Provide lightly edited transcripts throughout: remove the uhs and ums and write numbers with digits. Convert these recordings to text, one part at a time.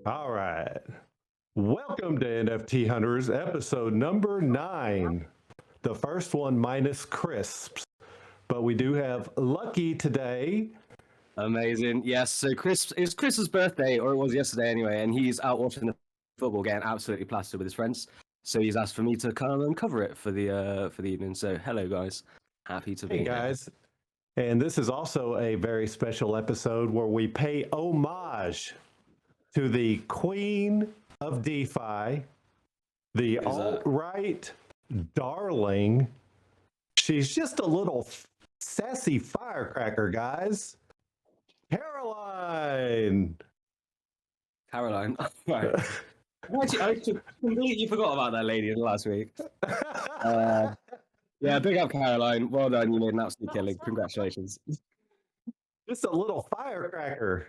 All right. Welcome to NFT Hunters, episode number 9. The first one minus crisps. But we do have Lucky today. Amazing. Yes, so it's Chris's birthday, or it was yesterday anyway, and he's out watching the football, getting absolutely plastered with his friends. So he's asked for me to come and cover it for the evening. So hello guys. Happy to be Hey here. guys. And this is also a very special episode where we pay homage to the queen of DeFi, the alt-right darling. She's just a little sassy firecracker, guys. Caroline. Right. I completely forgot about that lady last week. Yeah, big up Caroline. Well done. You made an absolute killing. Congratulations. Just a little firecracker.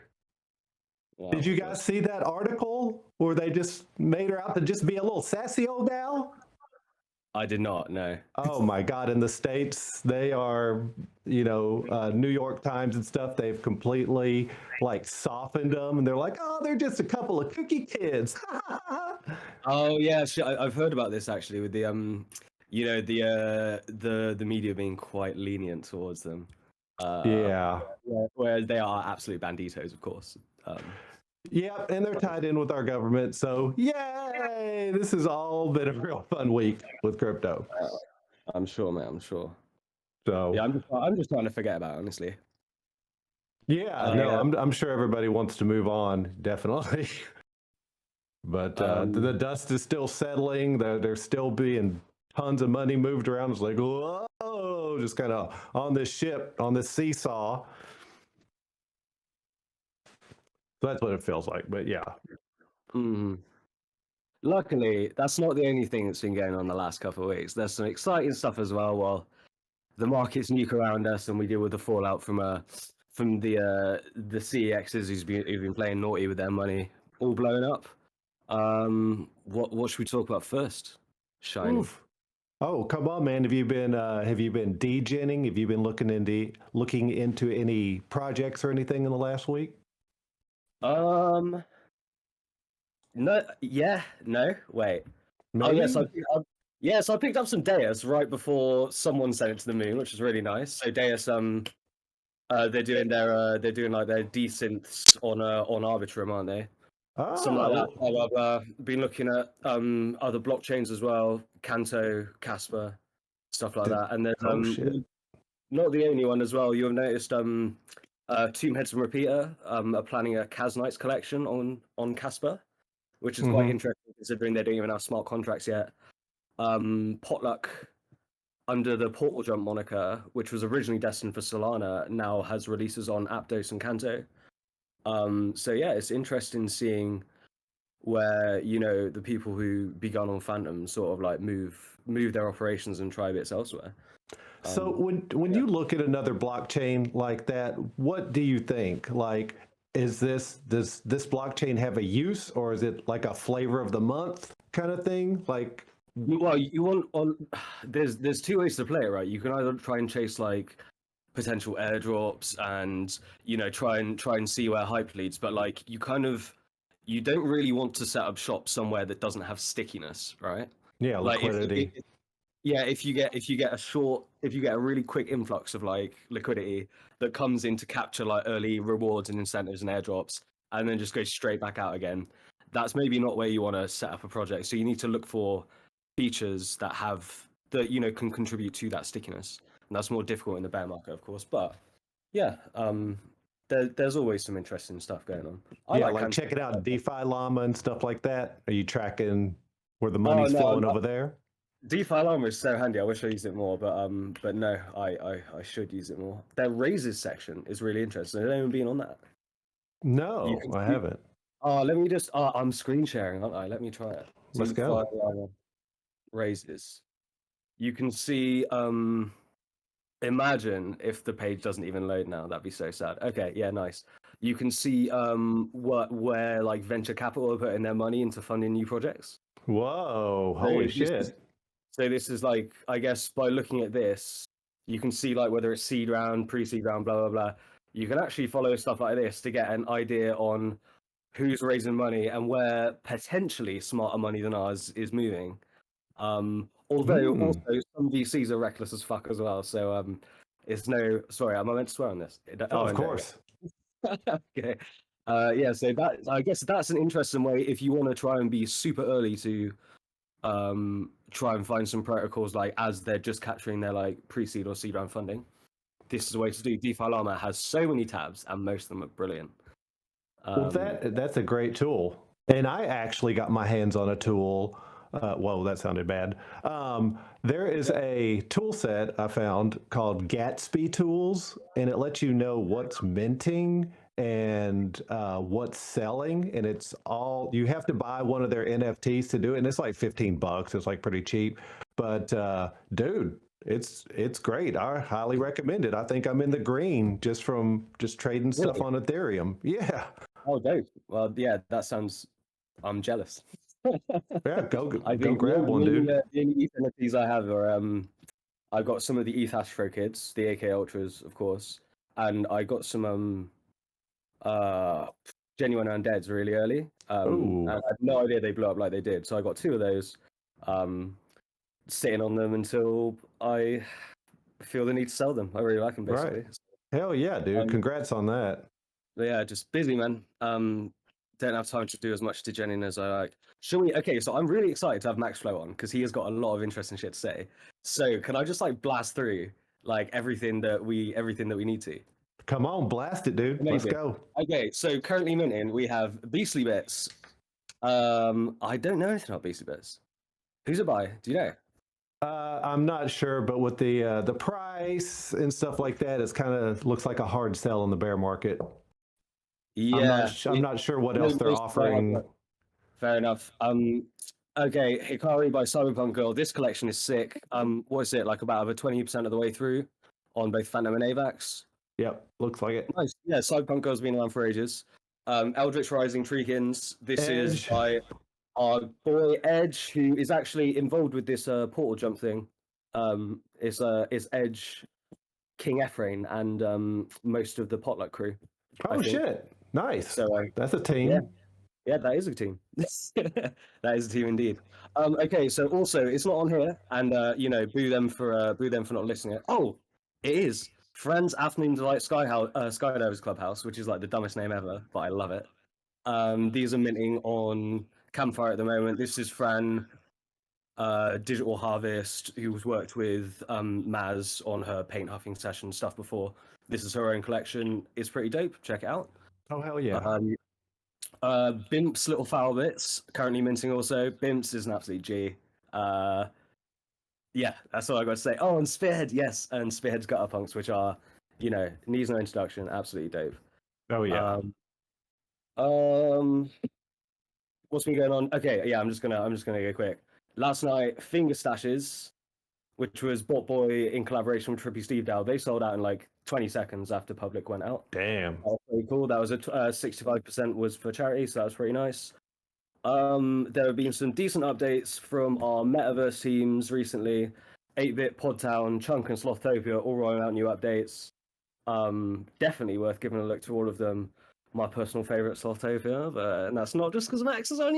Wow, Did you guys see that article where they just made her out to just be a little sassy old gal? I did not, no. Oh my God. In the States, they are, New York Times and stuff, they've completely like softened them and they're like, oh, they're just a couple of cookie kids. Oh yeah, I've heard about this actually with the the media being quite lenient towards them. Yeah. Whereas they are absolute banditos, of course. Yeah, and they're tied in with our government. So, yay! This has all been a real fun week with crypto. I'm sure, man. I'm sure. So, yeah, I'm just trying to forget about it, honestly. Yeah, no, I'm sure everybody wants to move on, definitely. But the dust is still settling. There's still being tons of money moved around. It's like, whoa, just kind of on this ship, on this seesaw. So that's what it feels like. But yeah. Mm-hmm. Luckily, that's not the only thing that's been going on the last couple of weeks. There's some exciting stuff as well. While the markets nuke around us and we deal with the fallout from the CEXs who've been playing naughty with their money, all blown up. What should we talk about first? Shiny. Oof. Oh, come on, man. Have you been degenning? Have you been looking into any projects or anything in the last week? No. Yeah. No. Wait. Maybe? Oh yes. I picked up some Deus right before someone sent it to the moon, which was really nice. So Deus, they're doing their desynths on Arbitrum, aren't they? Oh. Something like that. Blah, blah, blah. Been looking at other blockchains as well, Canto, Casper, stuff like that. And then not the only one as well. You've noticed Tomb Heads and Repeater are planning a Cas Knights collection on Casper, which is quite interesting considering they don't even have smart contracts yet. Potluck, under the Portal Jump moniker, which was originally destined for Solana, now has releases on Aptos and Canto. So yeah, it's interesting seeing where the people who begun on Phantom sort of like move their operations and try bits elsewhere. So when you look at another blockchain like that, what do you think? Like, does this blockchain have a use, or is it like a flavor of the month kind of thing? Like, well, there's two ways to play it, right? You can either try and chase like potential airdrops and try and see where hype leads, but like you don't really want to set up shop somewhere that doesn't have stickiness, right? Yeah, liquidity. If you get a really quick influx of like liquidity that comes in to capture like early rewards and incentives and airdrops and then just goes straight back out again, that's maybe not where you want to set up a project. So you need to look for features that can contribute to that stickiness. And that's more difficult in the bear market, of course. But yeah, there's always some interesting stuff going on. I like checking out DeFi Llama and stuff like that. Are you tracking where the money's flowing over there? DeFi Llama is so handy. I wish I used it more, but no, I should use it more. Their raises section is really interesting. I don't even been on that. No, I haven't. Let me just. I'm screen sharing, aren't I? Let me try it. Let's go. Raises. You can see. Imagine if the page doesn't even load now. That'd be so sad. Okay, yeah, nice. You can see where like venture capital are putting their money into funding new projects. Whoa! Holy shit! So this is like, I guess by looking at this, you can see like whether it's seed round, pre-seed round, blah blah blah. You can actually follow stuff like this to get an idea on who's raising money and where potentially smarter money than ours is moving. Although also some VCs are reckless as fuck as well. So it's no, sorry, am I meant to swear on this? Of course. Okay. Yeah, so that, I guess that's an interesting way if you want to try and be super early to try and find some protocols like as they're just capturing their like pre-seed or seed round funding. This is a way to do. DeFi Llama has so many tabs and most of them are brilliant. Well, that's a great tool. And I actually got my hands on a tool. Whoa, that sounded bad. There is a tool set I found called Gatsby Tools, and it lets you know what's minting and what's selling. And it's all, you have to buy one of their NFTs to do it. And it's like $15. It's like pretty cheap. But dude, it's great. I highly recommend it. I think I'm in the green just from just trading stuff on Ethereum. Yeah. Oh, dope. Well, yeah, that sounds. I'm jealous. Yeah, go grab one, dude. The only ETH NFTs I have are I got some of the ETH Astro Kids, the AK Ultras, of course, and I got some genuine undeads really early. And I had no idea they blew up like they did, so I got 2 of those, sitting on them until I feel the need to sell them. I really like them, basically. Right. Hell yeah, dude! Congrats on that. Yeah, just busy, man. Don't have time to do as much degening as I like. Shall we? Okay, so I'm really excited to have MAXFLOW on because he has got a lot of interesting shit to say. So can I just like blast through like everything that we need to? Come on, blast it, dude. Amazing. Let's go. Okay, so currently minting, we have Beastly Bits. I don't know anything about Beastly Bits. Who's it by? Do you know? I'm not sure, but with the price and stuff like that, it's kind of looks like a hard sell in the bear market. Yeah, I'm not sure what else they're offering. Fair enough. Okay, Hikari by Cyberpunk Girl. This collection is sick. What is it, like about over 20% of the way through on both Phantom and AVAX? Yep, looks like it. Nice. Yeah, Cyberpunk Girl's been around for ages. Eldritch Rising Treekins. This is by our boy Edge, who is actually involved with this portal jump thing. Is Edge, King Ephrain, and most of the Potluck crew. Oh shit! Nice. So that's a team. Yeah, that is a team. That is a team indeed. Okay, so also it's not on here, and boo them for not listening. Oh, it is Friends Afternoon Delight Skydivers Clubhouse, which is like the dumbest name ever, but I love it. These are minting on Campfire at the moment. This is Fran, Digital Harvest, who's worked with Maz on her paint huffing session stuff before. This is her own collection. It's pretty dope. Check it out. Oh hell yeah. Bimp's Little Foul Bits, currently minting also. Bimp's is an absolute G. Yeah, that's all I got to say. Oh, and Spearhead, yes. And Spearhead's Gutter Punks, which are, needs no introduction. Absolutely dope. Oh yeah. What's been going on? Okay, yeah, I'm just gonna go quick. Last night, Finger Stashes, which was Bot Boy in collaboration with Trippy Steve Dow, they sold out in like 20 seconds after public went out. Damn. That was pretty cool. That was 65% was for charity, so that was pretty nice. There have been some decent updates from our metaverse teams recently. 8-Bit, Podtown, Chunk, and Slothtopia all rolling out new updates. Definitely worth giving a look to all of them. My personal favorite, Slothtopia, and that's not just because Max is on,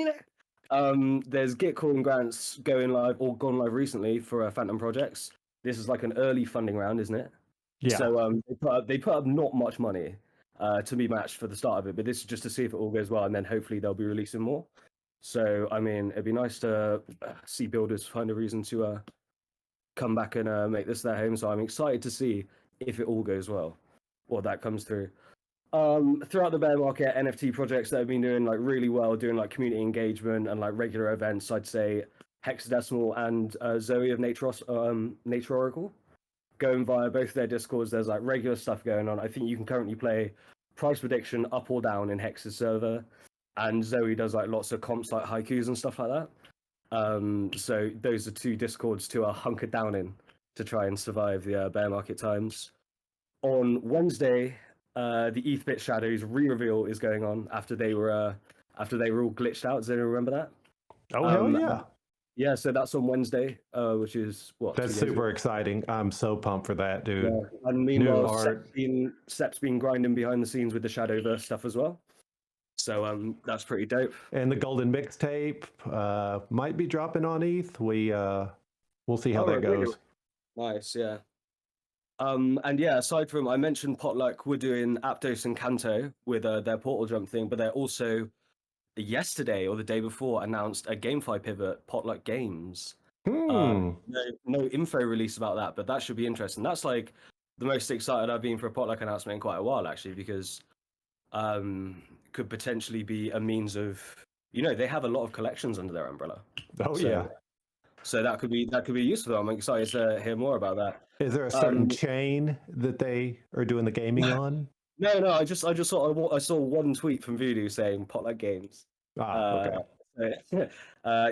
There's Gitcoin grants going live or gone live recently for Phantom projects. This is like an early funding round, isn't it? Yeah. So they put up not much money to be matched for the start of it, but this is just to see if it all goes well, and then hopefully they'll be releasing more. So I mean, it'd be nice to see builders find a reason to come back and make this their home. So I'm excited to see if it all goes well, or that comes through. Throughout the bear market, NFT projects that have been doing like really well, doing like community engagement and like regular events, I'd say Hexadecimal and Zoe of Nature Oracle, going via both their Discords. There's like regular stuff going on. I think you can currently play price prediction up or down in Hex's server, and Zoe does like lots of comps like haikus and stuff like that. So those are 2 Discords to hunker down in to try and survive the bear market times. On Wednesday, the ETH-Bit Shadows re-reveal is going on after they were all glitched out. Does anyone remember that? Oh hell yeah! Yeah, so that's on Wednesday, which is what? That's super exciting. I'm so pumped for that, dude. Yeah. And meanwhile, Sep's been grinding behind the scenes with the Shadowverse stuff as well. So that's pretty dope. And the golden mixtape might be dropping on ETH. We'll see how that goes. Really? Nice, yeah. And yeah, aside from, I mentioned Potluck, we're doing Aptos and Kanto with their portal jump thing, but they're also yesterday or the day before announced a GameFi pivot, Potluck Games. No info release about that, but that should be interesting. That's like the most excited I've been for a Potluck announcement in quite a while, actually, because could potentially be a means of, they have a lot of collections under their umbrella. So that could be useful. I'm excited to hear more about that. Is there a certain chain that they are doing the gaming on? No. I just saw one tweet from Voodoo saying Potluck Games. Okay.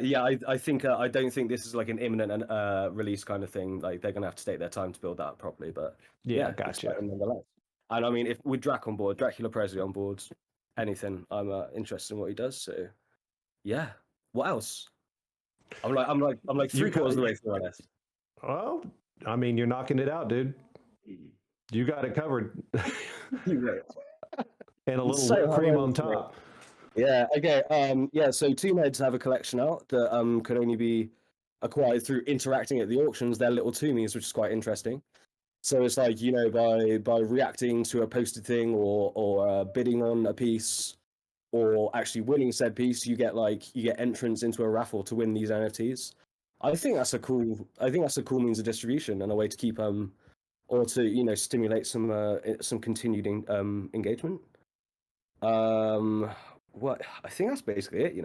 Yeah, I think I don't think this is like an imminent release kind of thing. Like they're gonna have to take their time to build that up properly. But yeah, gotcha. Nonetheless. And I mean, if with Drac on board, Dracula Presley on board, anything, I'm interested in what he does. So yeah, what else? I'm like 3/4 of the way through on this. Well, I mean, you're knocking it out, dude. You got it covered. And a little whipped cream on top. Yeah. Okay. Yeah. So Tomb Heads have a collection out that could only be acquired through interacting at the auctions. They're little Toomies, which is quite interesting. So it's like, by reacting to a posted thing or bidding on a piece or actually winning said piece, you get entrance into a raffle to win these NFTs. I think that's a cool means of distribution and a way to keep or to stimulate some continued engagement. What I think that's basically it.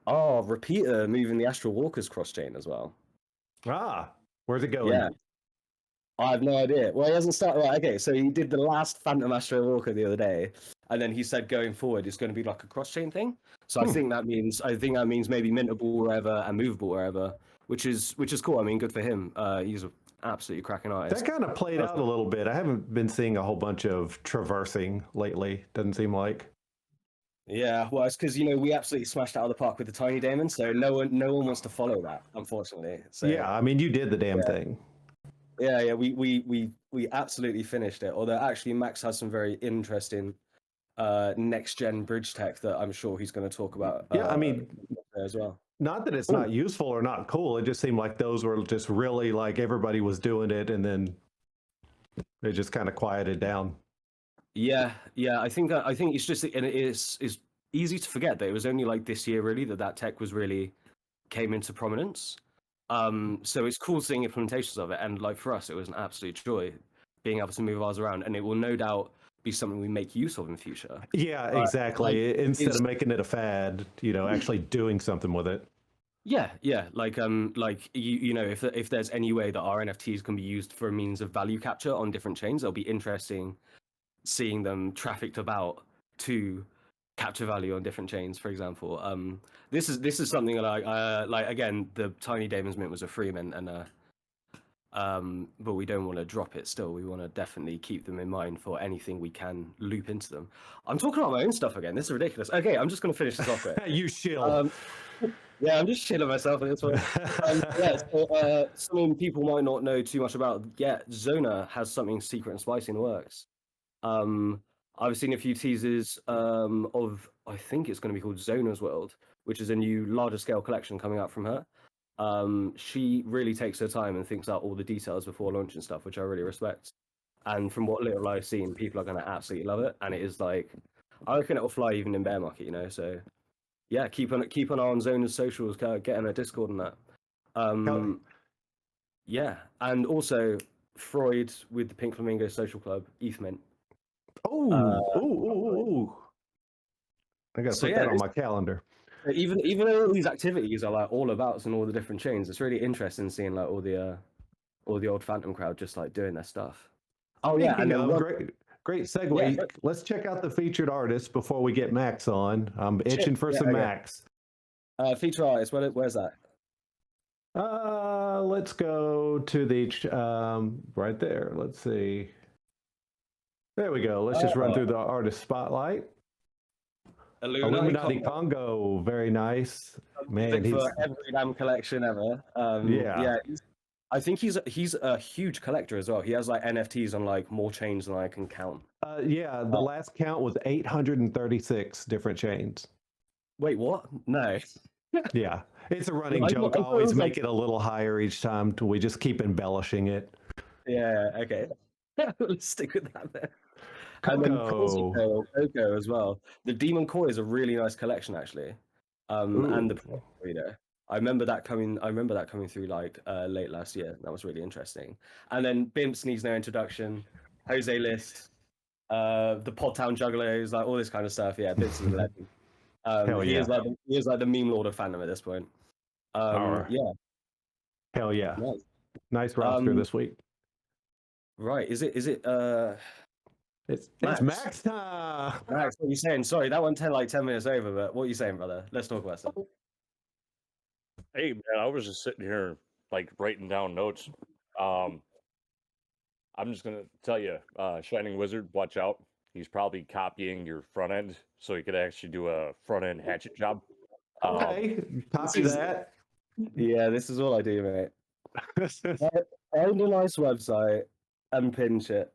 Repeater moving the Astral Walkers cross chain as well. Where's it going? Yeah, I have no idea. Well, he hasn't started. Right, okay, so he did the last Phantom Astral Walker the other day, and then he said going forward it's going to be like a cross chain thing. So I think that means maybe mintable wherever and movable wherever, which is cool. I mean, good for him. He's an absolutely cracking artist. That kind of played out a little bit. I haven't been seeing a whole bunch of traversing lately. Doesn't seem like. Yeah, well, it's because we absolutely smashed out of the park with the Tiny Damon, so no one wants to follow that, unfortunately. So yeah, I mean, you did the damn thing. Yeah, we absolutely finished it. Although actually, Max has some very interesting next gen bridge tech that I'm sure he's going to talk about. Yeah, I mean, as well. Not that it's not useful or not cool. It just seemed like those were just really like everybody was doing it, and then they just kind of quieted down. Yeah. I think it's just, and it is easy to forget that it was only like this year really that tech was really came into prominence. So it's cool seeing implementations of it, and like for us, it was an absolute joy being able to move ours around, and it will no doubt be something we make use of in future. Yeah, exactly. Instead of making it a fad, actually doing something with it. Yeah. Like if there's any way that our NFTs can be used for a means of value capture on different chains, it'll be interesting seeing them trafficked about to capture value on different chains, for example. This is something like again, the Tiny Damon's mint was a free mint, and but we don't want to drop it still. We want to definitely keep them in mind for anything we can loop into them. I'm talking about my own stuff again. This is ridiculous. Okay, I'm just going to finish this off. You shill. Yeah, I'm just chilling myself in this one. So something people might not know too much about yet. Zona has something secret and spicy in the works. I've seen a few teasers of, I think it's going to be called Zona's World, which is a new larger scale collection coming out from her. She really takes her time and thinks out all the details before launching stuff, which I really respect. And from what little I've seen, people are going to absolutely love it. And it is like, I reckon it will fly even in bear market, So yeah, keep an eye on Zona's socials, get in a Discord and that. Yeah, and also Freud with the Pink Flamingo Social Club, ETH Mint. Oh, I gotta put that on my calendar. Even though all these activities are like all abouts and all the different chains, it's really interesting seeing like all the old Phantom crowd just like doing their stuff. Great segue. Yeah, let's check out the featured artist before we get Max on. I'm itching for some Max. Featured artist, where's that? Let's go to the right there. Let's see. There we go. Let's just run through the artist spotlight. Illuminati Congo, very nice. Man, he's for every damn collection ever. Yeah, I think he's a huge collector as well. He has like NFTs on like more chains than I can count. Yeah, the last count was 836 different chains. Wait, what? No. Yeah, it's a running I joke. I thought it always was make like, it a little higher each time. We just keep embellishing it. yeah, okay. Let's stick with that then. And then Coco. Coco as well. The Demon Core is a really nice collection actually. And the Ooh. Reader. I remember that coming through like late last year. That was really interesting. And then Bimps needs no introduction. Jose List, the Podtown Juggalos, like all this kind of stuff. Yeah, Bimps is a legend. Hell He yeah. is like the meme lord of fandom at this point. All right. Yeah, Hell yeah. nice. Nice roster this week. Right. Is it It's Max? Max time. Max, what are you saying? Sorry, that went 10 minutes over, but what are you saying, brother? Let's talk about stuff. Hey man, I was just sitting here like writing down notes. I'm just gonna tell you, Shining Wizard, watch out. He's probably copying your front end, so he could actually do a front end hatchet job. Okay, copy that. Yeah, this is all I do, mate. Find a nice website and pinch it.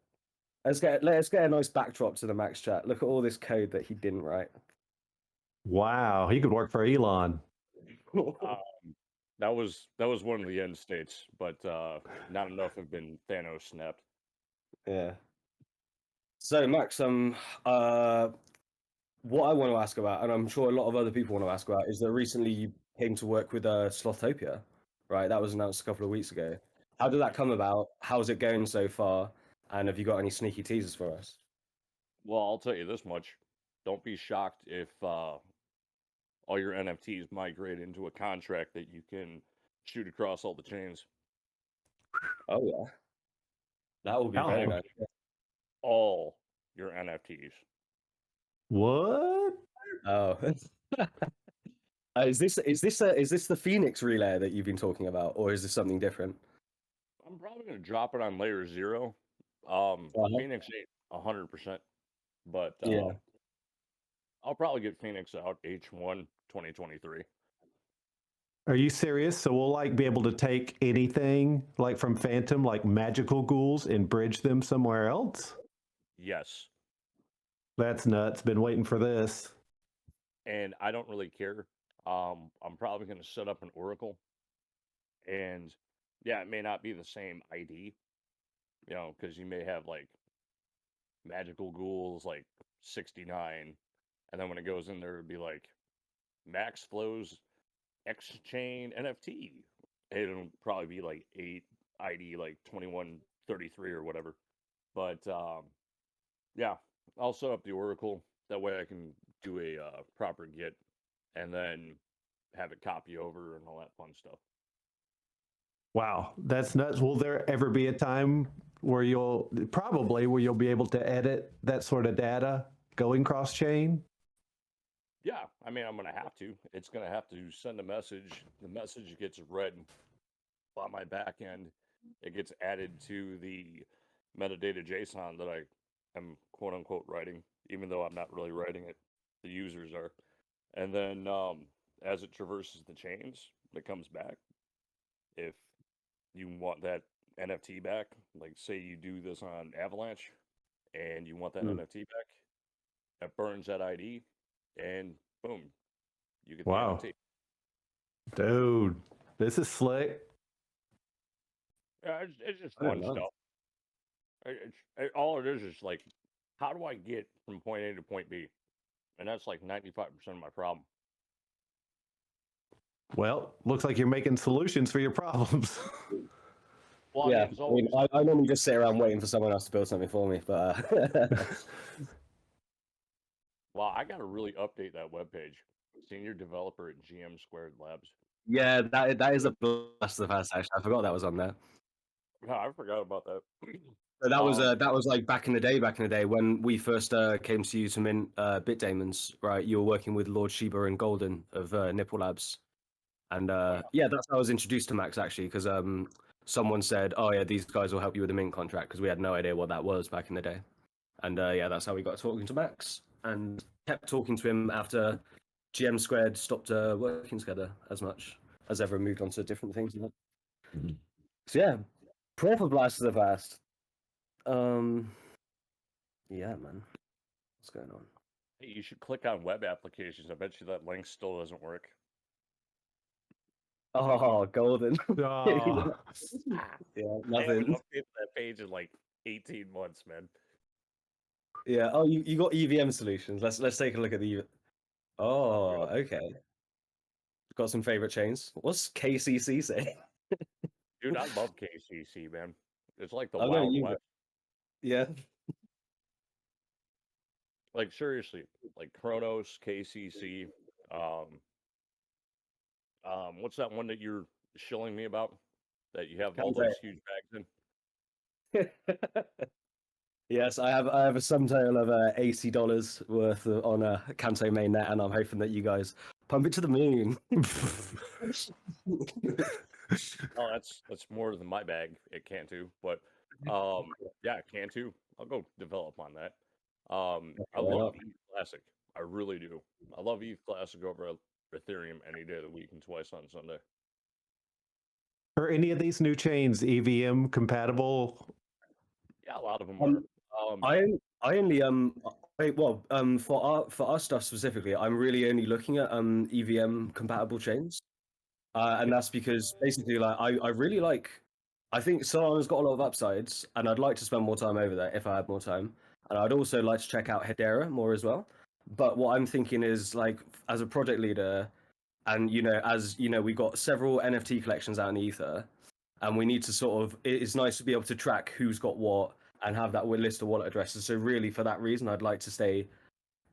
Let's get a nice backdrop to the Max chat. Look at all this code that he didn't write. Wow, he could work for Elon. That was one of the end states, but not enough have been Thanos snapped. Yeah. So Max, what I want to ask about, and I'm sure a lot of other people want to ask about, is that recently you came to work with Slothopia, right? That was announced a couple of weeks ago. How did that come about? How's it going so far? And have you got any sneaky teasers for us? Well, I'll tell you this much: don't be shocked if all your NFTs migrate into a contract that you can shoot across all the chains. Oh yeah, that would be very nice. All your NFTs. What? Oh. Is this the Phoenix relay that you've been talking about, or is this something different? I'm probably gonna drop it on layer 0. Phoenix ain't 100%, but yeah, I'll probably get Phoenix out H1 2023. Are you serious? So we'll like be able to take anything like from Phantom, like magical ghouls, and bridge them somewhere else? Yes. That's nuts. Been waiting for this. And I don't really care. I'm probably going to set up an Oracle. And yeah, it may not be the same ID, because you may have like magical ghouls like 69. And then when it goes in there, it'd be like MAXFLOW's X Chain NFT. It'll probably be like 8 ID, like 2133 or whatever. But yeah, I'll set up the Oracle. That way I can do a proper Git and then have it copy over and all that fun stuff. Wow, that's nuts. Will there ever be a time where you'll be able to edit that sort of data going cross chain? Yeah, I mean, I'm going to have to. It's going to have to send a message. The message gets read by my back end. It gets added to the metadata JSON that I am quote unquote writing, even though I'm not really writing it. The users are. And then as it traverses the chains, it comes back. If you want that NFT back, like say you do this on Avalanche and you want that NFT back, it burns that ID and boom, you get the NFT. Dude, this is slick. Yeah, it's just fun stuff. All it is like, how do I get from point A to point B? And that's like 95% of my problem. Well, looks like you're making solutions for your problems. Well, yeah, I normally just sit around waiting for someone else to build something for me, but well, I got to really update that webpage. Senior developer at GM Squared Labs. Yeah, that is a blast of the past. Actually, I forgot that was on there. No, I forgot about that. So that was like back in the day when we first came to you to mint BitDaemons, right? You were working with Lord Sheba and Golden of Nipple Labs, and yeah, that's how I was introduced to Max actually, because someone said, "Oh yeah, these guys will help you with the mint contract," because we had no idea what that was back in the day, and yeah, that's how we got talking to Max and kept talking to him after GM Squared stopped working together as much as everyone moved on to different things. So yeah, proper blast of the past. Yeah, man. What's going on? Hey, you should click on web applications. I bet you that link still doesn't work. Oh, golden. Oh. Yeah, I haven't nothing. updated that page in like 18 months, man. Yeah. Oh, you got EVM solutions. Let's take a look at the. Oh, okay. Got some favorite chains. What's KCC say? Dude, I love KCC, man. It's like the I'm gonna Wild use West. it. Yeah. Like seriously, like Kronos, KCC. Um, what's that one that you're shilling me about? That you have all Can't say those huge bags in? it. Yes, I have a sum total of $80 worth on a Kanto mainnet, and I'm hoping that you guys pump it to the moon. Oh, that's more than my bag at Cantu, but yeah, Cantu. I'll go develop on that. I Why love not? ETH Classic. I really do. I love ETH Classic over Ethereum any day of the week and twice on Sunday. Are any of these new chains EVM compatible? Yeah, a lot of them are. I only for our stuff specifically, I'm really only looking at EVM compatible chains, and that's because basically like I really like. I think Solana's got a lot of upsides, and I'd like to spend more time over there if I had more time. And I'd also like to check out Hedera more as well. But what I'm thinking is like, as a project leader, and as you know, we got several NFT collections out in the ether, and we need to sort of. It's nice to be able to track who's got what and have that list of wallet addresses. So really, for that reason, I'd like to stay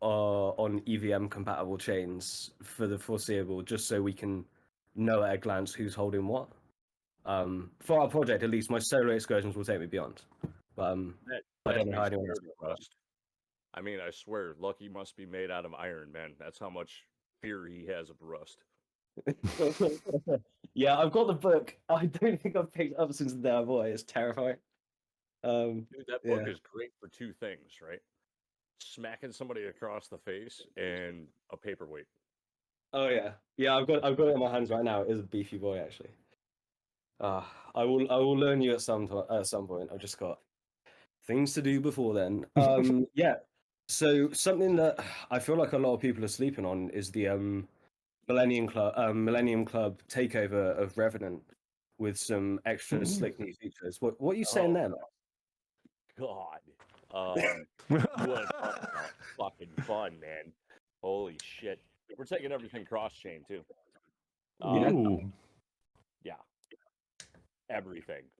on EVM compatible chains for the foreseeable, just so we can know at a glance who's holding what. For our project, at least, my solo excursions will take me beyond. But I That don't know how makes me anyone else scared feels of Rust. I mean, I swear, Lucky must be made out of iron, man. That's how much fear he has of Rust. Yeah, I've got the book. I don't think I've picked it up since the day I bought it. It's terrifying. Dude, that book Yeah. is great for two things, right? Smacking somebody across the face and a paperweight. Oh yeah, yeah. I've got it in my hands right now. It is a beefy boy, actually. I will learn you at some point. I've just got things to do before then. Yeah. So something that I feel like a lot of people are sleeping on is the Millennium Club takeover of Revenant with some extra slick new features. What are you saying there, man? God. You want to talk about fucking fun, man. Holy shit. We're taking everything cross-chain, too. Ooh. Yeah. Everything.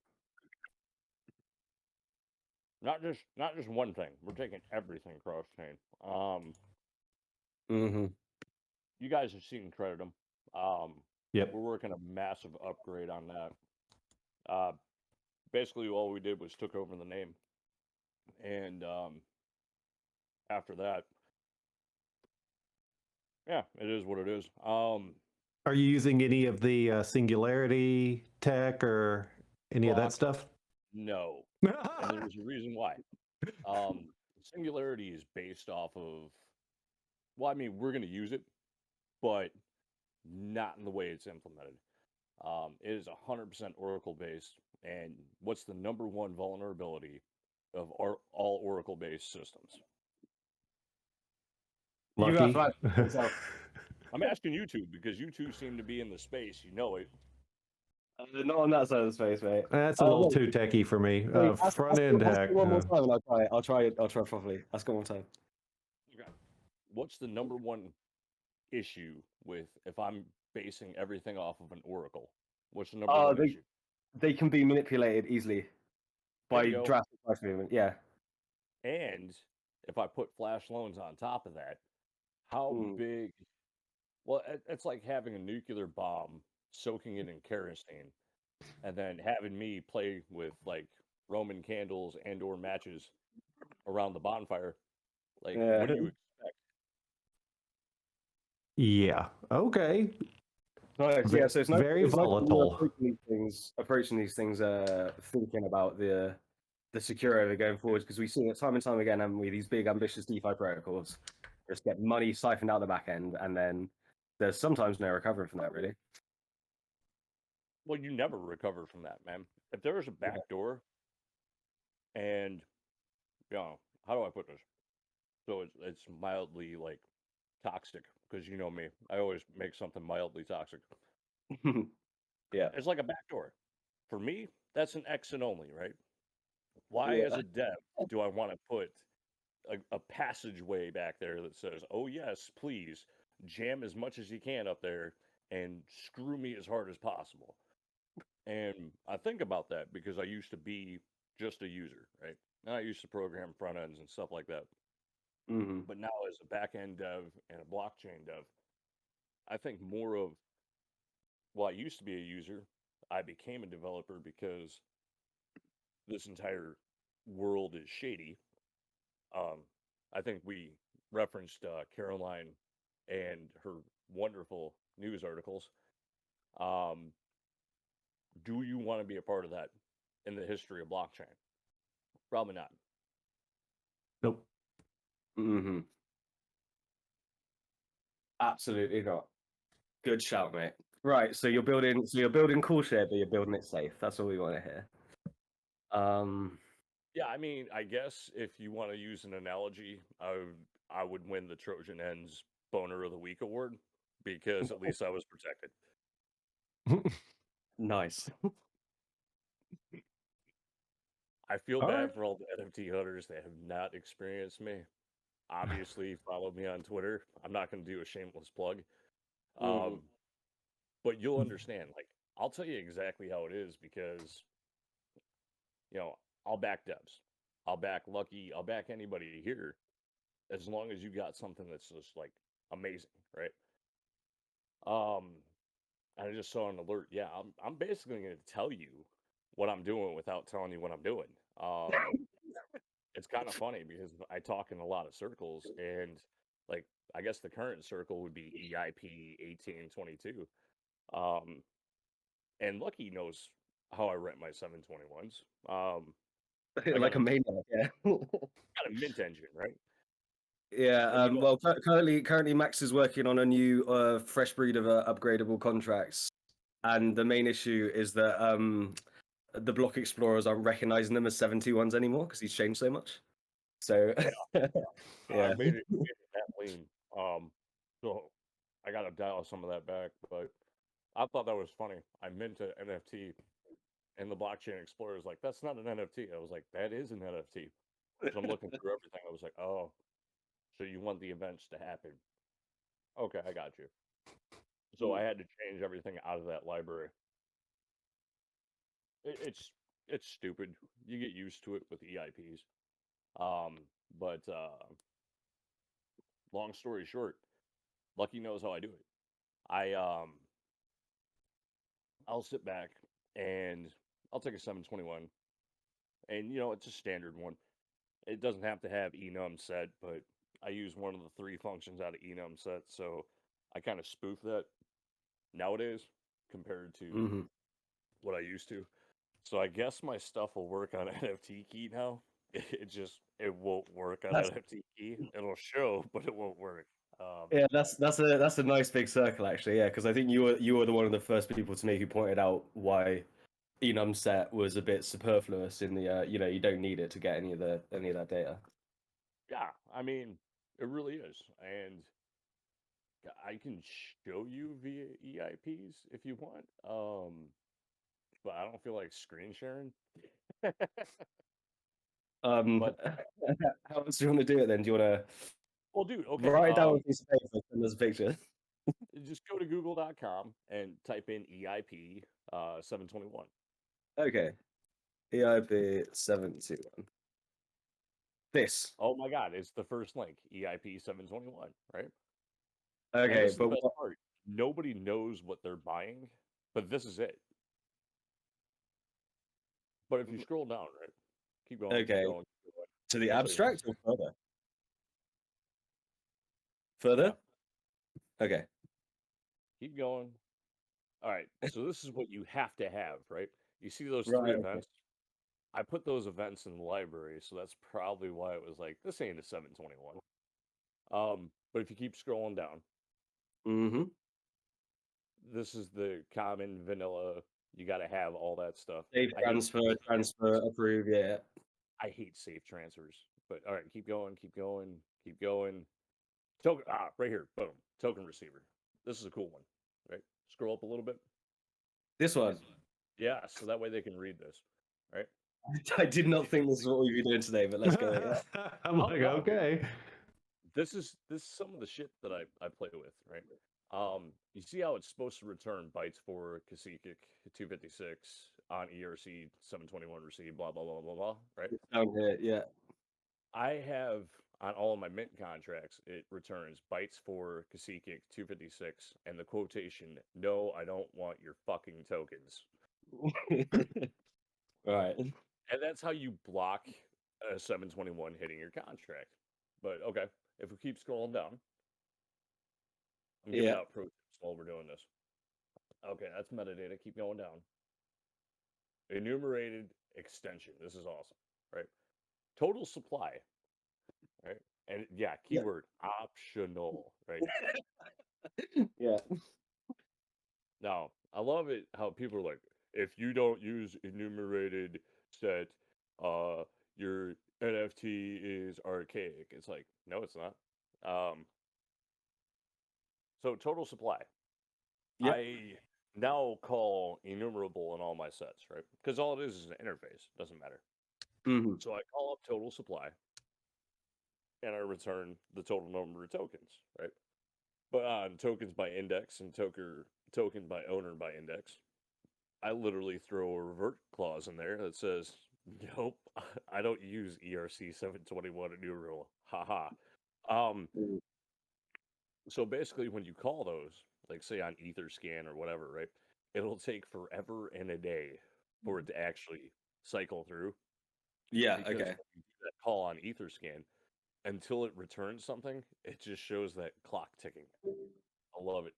Not just one thing. We're taking everything cross-chain. Mm-hmm. You guys have seen Creditum. Yep. We're working a massive upgrade on that. Basically, all we did was took over the name, and after that, yeah, it is what it is. Are you using any of the Singularity tech or any of that stuff? No, and there's a reason why. Singularity is based off of. Well, I mean, we're going to use it, but not in the way it's implemented. It is 100% Oracle based, and what's the number one vulnerability of all Oracle based systems? Lucky. I'm asking you two because you two seem to be in the space. You know it. Not on that side of the space, mate. That's a little too techie for me. Front end hack. One more time, and I'll try it. I'll try it properly. Ask it one more time. Okay. What's the number one issue with if I'm basing everything off of an Oracle? What's the number one issue? They can be manipulated easily by drastic price movement. Yeah. And if I put flash loans on top of that, how big? Well, it's like having a nuclear bomb, soaking it in kerosene, and then having me play with like Roman candles and/or matches around the bonfire. Like, what do you expect? Yeah. Okay. Nice. Yeah. So it's nice, very volatile. Approaching these things, thinking about the security going forward, because we've seen it time and time again, haven't we? These big ambitious DeFi protocols just get money siphoned out the back end, and then there's sometimes no recovery from that, really. Well, you never recover from that, man. If there's a back door, and how do I put this? So it's mildly like toxic, because you know me, I always make something mildly toxic. Yeah. It's like a back door. For me, that's an exit only, right? Why, as a dev, do I want to put a passageway back there that says, "Oh yes, please jam as much as you can up there and screw me as hard as possible"? And I think about that because I used to be just a user, right? And I used to program front ends and stuff like that. But now, as a back end dev and a blockchain dev, I think more of, well, I used to be a user. I became a developer because this entire world is shady. I think we referenced Caroline and her wonderful news articles. Um, do you want to be a part of that in the history of blockchain? Probably not. Nope. Absolutely not. Good shout, mate. Right, so you're building cool shit, but you're building it safe. That's all we want to hear. Yeah, I mean, I guess if you want to use an analogy, I would win the Trojan Ends Boner of the Week award because at least I was protected. Nice. I feel All bad right. for all the NFT hunters that have not experienced me. Obviously, follow me on Twitter. I'm not going to do a shameless plug. But you'll understand. Like, I'll tell you exactly how it is because, I'll back devs. I'll back Lucky. I'll back anybody here as long as you got something that's just like amazing, right? I just saw an alert. Yeah, I'm basically going to tell you what I'm doing without telling you what I'm doing. It's kind of funny because I talk in a lot of circles, and like I guess the current circle would be EIP 1822. And Lucky knows how I rent my 721s. I got Like a maniac, yeah. got a mint engine, right? Yeah. And Well, currently Max is working on a new fresh breed of upgradable contracts, and the main issue is that the block explorers aren't recognizing them as 721s anymore because he's changed so much. So I made it that lean. So I got to dial some of that back, but I thought that was funny. I mint an NFT, and the blockchain explorer is like, "That's not an NFT." I was like, "That is an NFT." So I'm looking through everything. I was like, "Oh, so you want the events to happen?" Okay, I got you. So I had to change everything out of that library. It's stupid. You get used to it with EIPs. But long story short, Lucky knows how I do it. I'll sit back and I'll take a 721, and it's a standard one. It doesn't have to have enum set, but I use one of the three functions out of enum set, so I kind of spoof that nowadays compared to what I used to. So I guess my stuff will work on NFT key now. It won't work on NFT key. It'll show, but it won't work. Yeah, that's a nice big circle actually. Yeah, because I think you were the one of the first people to me who pointed out why enum set was a bit superfluous in the you don't need it to get any of that data. Yeah, I mean, it really is, and I can show you via EIPs if you want. But I don't feel like screen sharing. But How else do you want to do it then? Do you want to well, dude, okay. write it down on a piece of paper and send us a picture? Just go to google.com and type in EIP 721. Okay. EIP 721. This. Oh my God, it's the first link, EIP 721, right? And Okay, this is the but best part. Nobody knows what they're buying, but this is it. But if you scroll down, right? Keep going, okay. keep going, keep going. To the I'll tell you abstract or further? Yeah, Further? Okay. keep going. All right. So this is what you have to have, right? You see those three Right. Okay. events? I put those events in the library, so that's probably why it was like, this ain't a 721. But if you keep scrolling down, Mm-hmm. this is the common vanilla, You got to have all that stuff. Safe transfer approved. Yeah. I hate safe transfers. But all right, keep going, keep going, keep going. Token, right here, boom, token receiver. This is a cool one, right? Scroll up a little bit. This one. Yeah, so that way they can read this, right? I did not think this is what we'd be doing today, but let's go. Yeah. I'm like, okay. This is some of the shit that I play with, right? You see how it's supposed to return bytes for Kasich 256 on ERC 721 receive, blah blah blah blah blah, right? Okay, yeah. I have on all of my mint contracts, it returns bytes for Kasich 256 and the quotation, "No, I don't want your fucking tokens." Right. And that's how you block a 721 hitting your contract. But okay, if we keep scrolling down, I'm giving out pro tips while we're doing this. Okay, that's metadata. Keep going down. Enumerated extension. This is awesome, right? Total supply, right? And yeah, keyword optional, right? Yeah. Now, I love it how people are like, if you don't use enumerated set, your NFT is archaic. It's like, no, it's not. So total supply. Yep. I now call enumerable in all my sets, right? Because all it is an interface. Doesn't matter. Mm-hmm. So I call up total supply, and I return the total number of tokens, right? But on tokens by index and token by owner by index, I literally throw a revert clause in there that says, nope, I don't use ERC 721 enumerable. Haha. So basically, when you call those, like say on Etherscan or whatever, right? It'll take forever and a day for it to actually cycle through. Yeah. Because Okay. when you do that call on Etherscan, until it returns something, it just shows that clock ticking. I love it.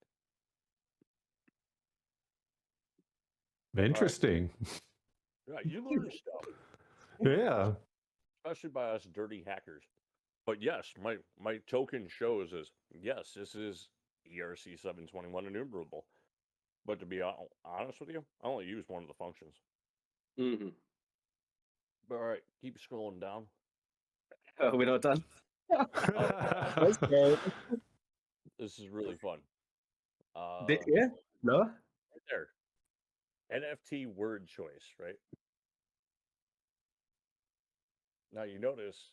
Interesting. Right, you learn stuff. Yeah. Especially by us dirty hackers. But yes, my token shows is, yes, this is ERC 721 enumerable. But to be honest with you, I only use one of the functions. Mm-hmm. But all right, keep scrolling down. Oh, we're not done. Let's go. This is really fun. Yeah? No? Right there. NFT word choice, right? Now you notice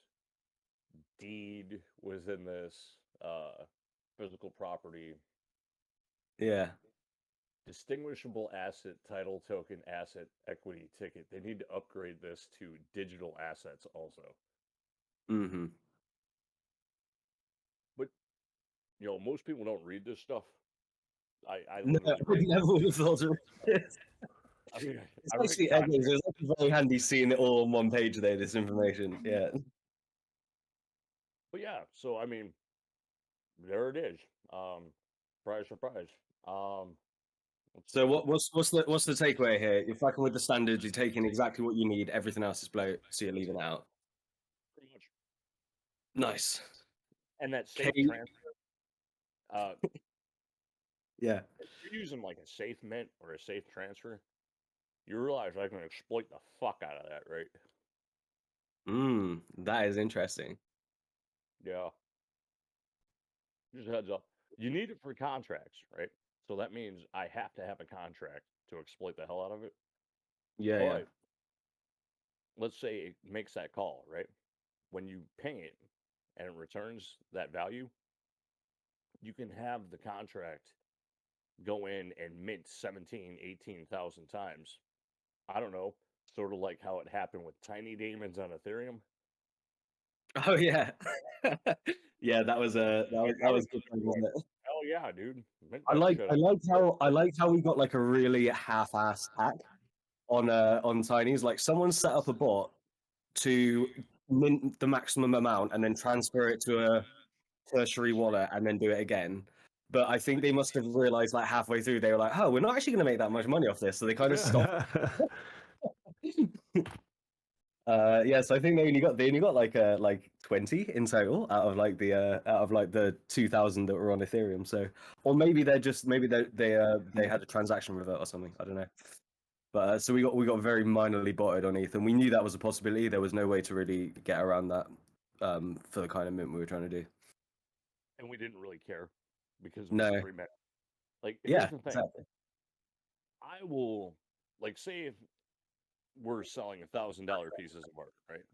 deed was in this, physical property. Yeah. Distinguishable asset, title, token, asset, equity, ticket. They need to upgrade this to digital assets also. Mm-hmm. But, most people don't read this stuff. I never would have thought of it. It's actually very handy seeing it all on one page there, this information. Yeah. But yeah, so I mean, there it is. Surprise. So what's the takeaway here? You're fucking with the standards. You're taking exactly what you need. Everything else is bloat, so you're leaving it out. Pretty much. Nice. And that safe transfer. Yeah. If you're using like a safe mint or a safe transfer, you realize I can exploit the fuck out of that, right? That is interesting. Yeah. Just a heads up. You need it for contracts, right? So that means I have to have a contract to exploit the hell out of it. Yeah, but yeah. Let's say it makes that call, right? When you ping it and it returns that value, you can have the contract go in and mint 17, 18,000 times. I don't know, sort of like how it happened with Tiny Demons on Ethereum. Oh yeah. Yeah, that was good, wasn't it? Hell yeah, dude. I liked how we got like a really half-assed hack on Tiny's. Like someone set up a bot to mint the maximum amount and then transfer it to a tertiary wallet and then do it again. But I think they must have realized like halfway through they were like, oh, we're not actually going to make that much money off this, so they kind of stopped. So I think they only got like 20 in total out of the 2,000 that were on Ethereum. So, or maybe they had a transaction revert or something. I don't know. But so we got very minorly botted on ETH, and we knew that was a possibility. There was no way to really get around that for the kind of mint we were trying to do. And we didn't really care because No. we free mint. Like, Yeah, here's the thing. exactly. I will, like, say if we're selling $1,000 pieces of art, right?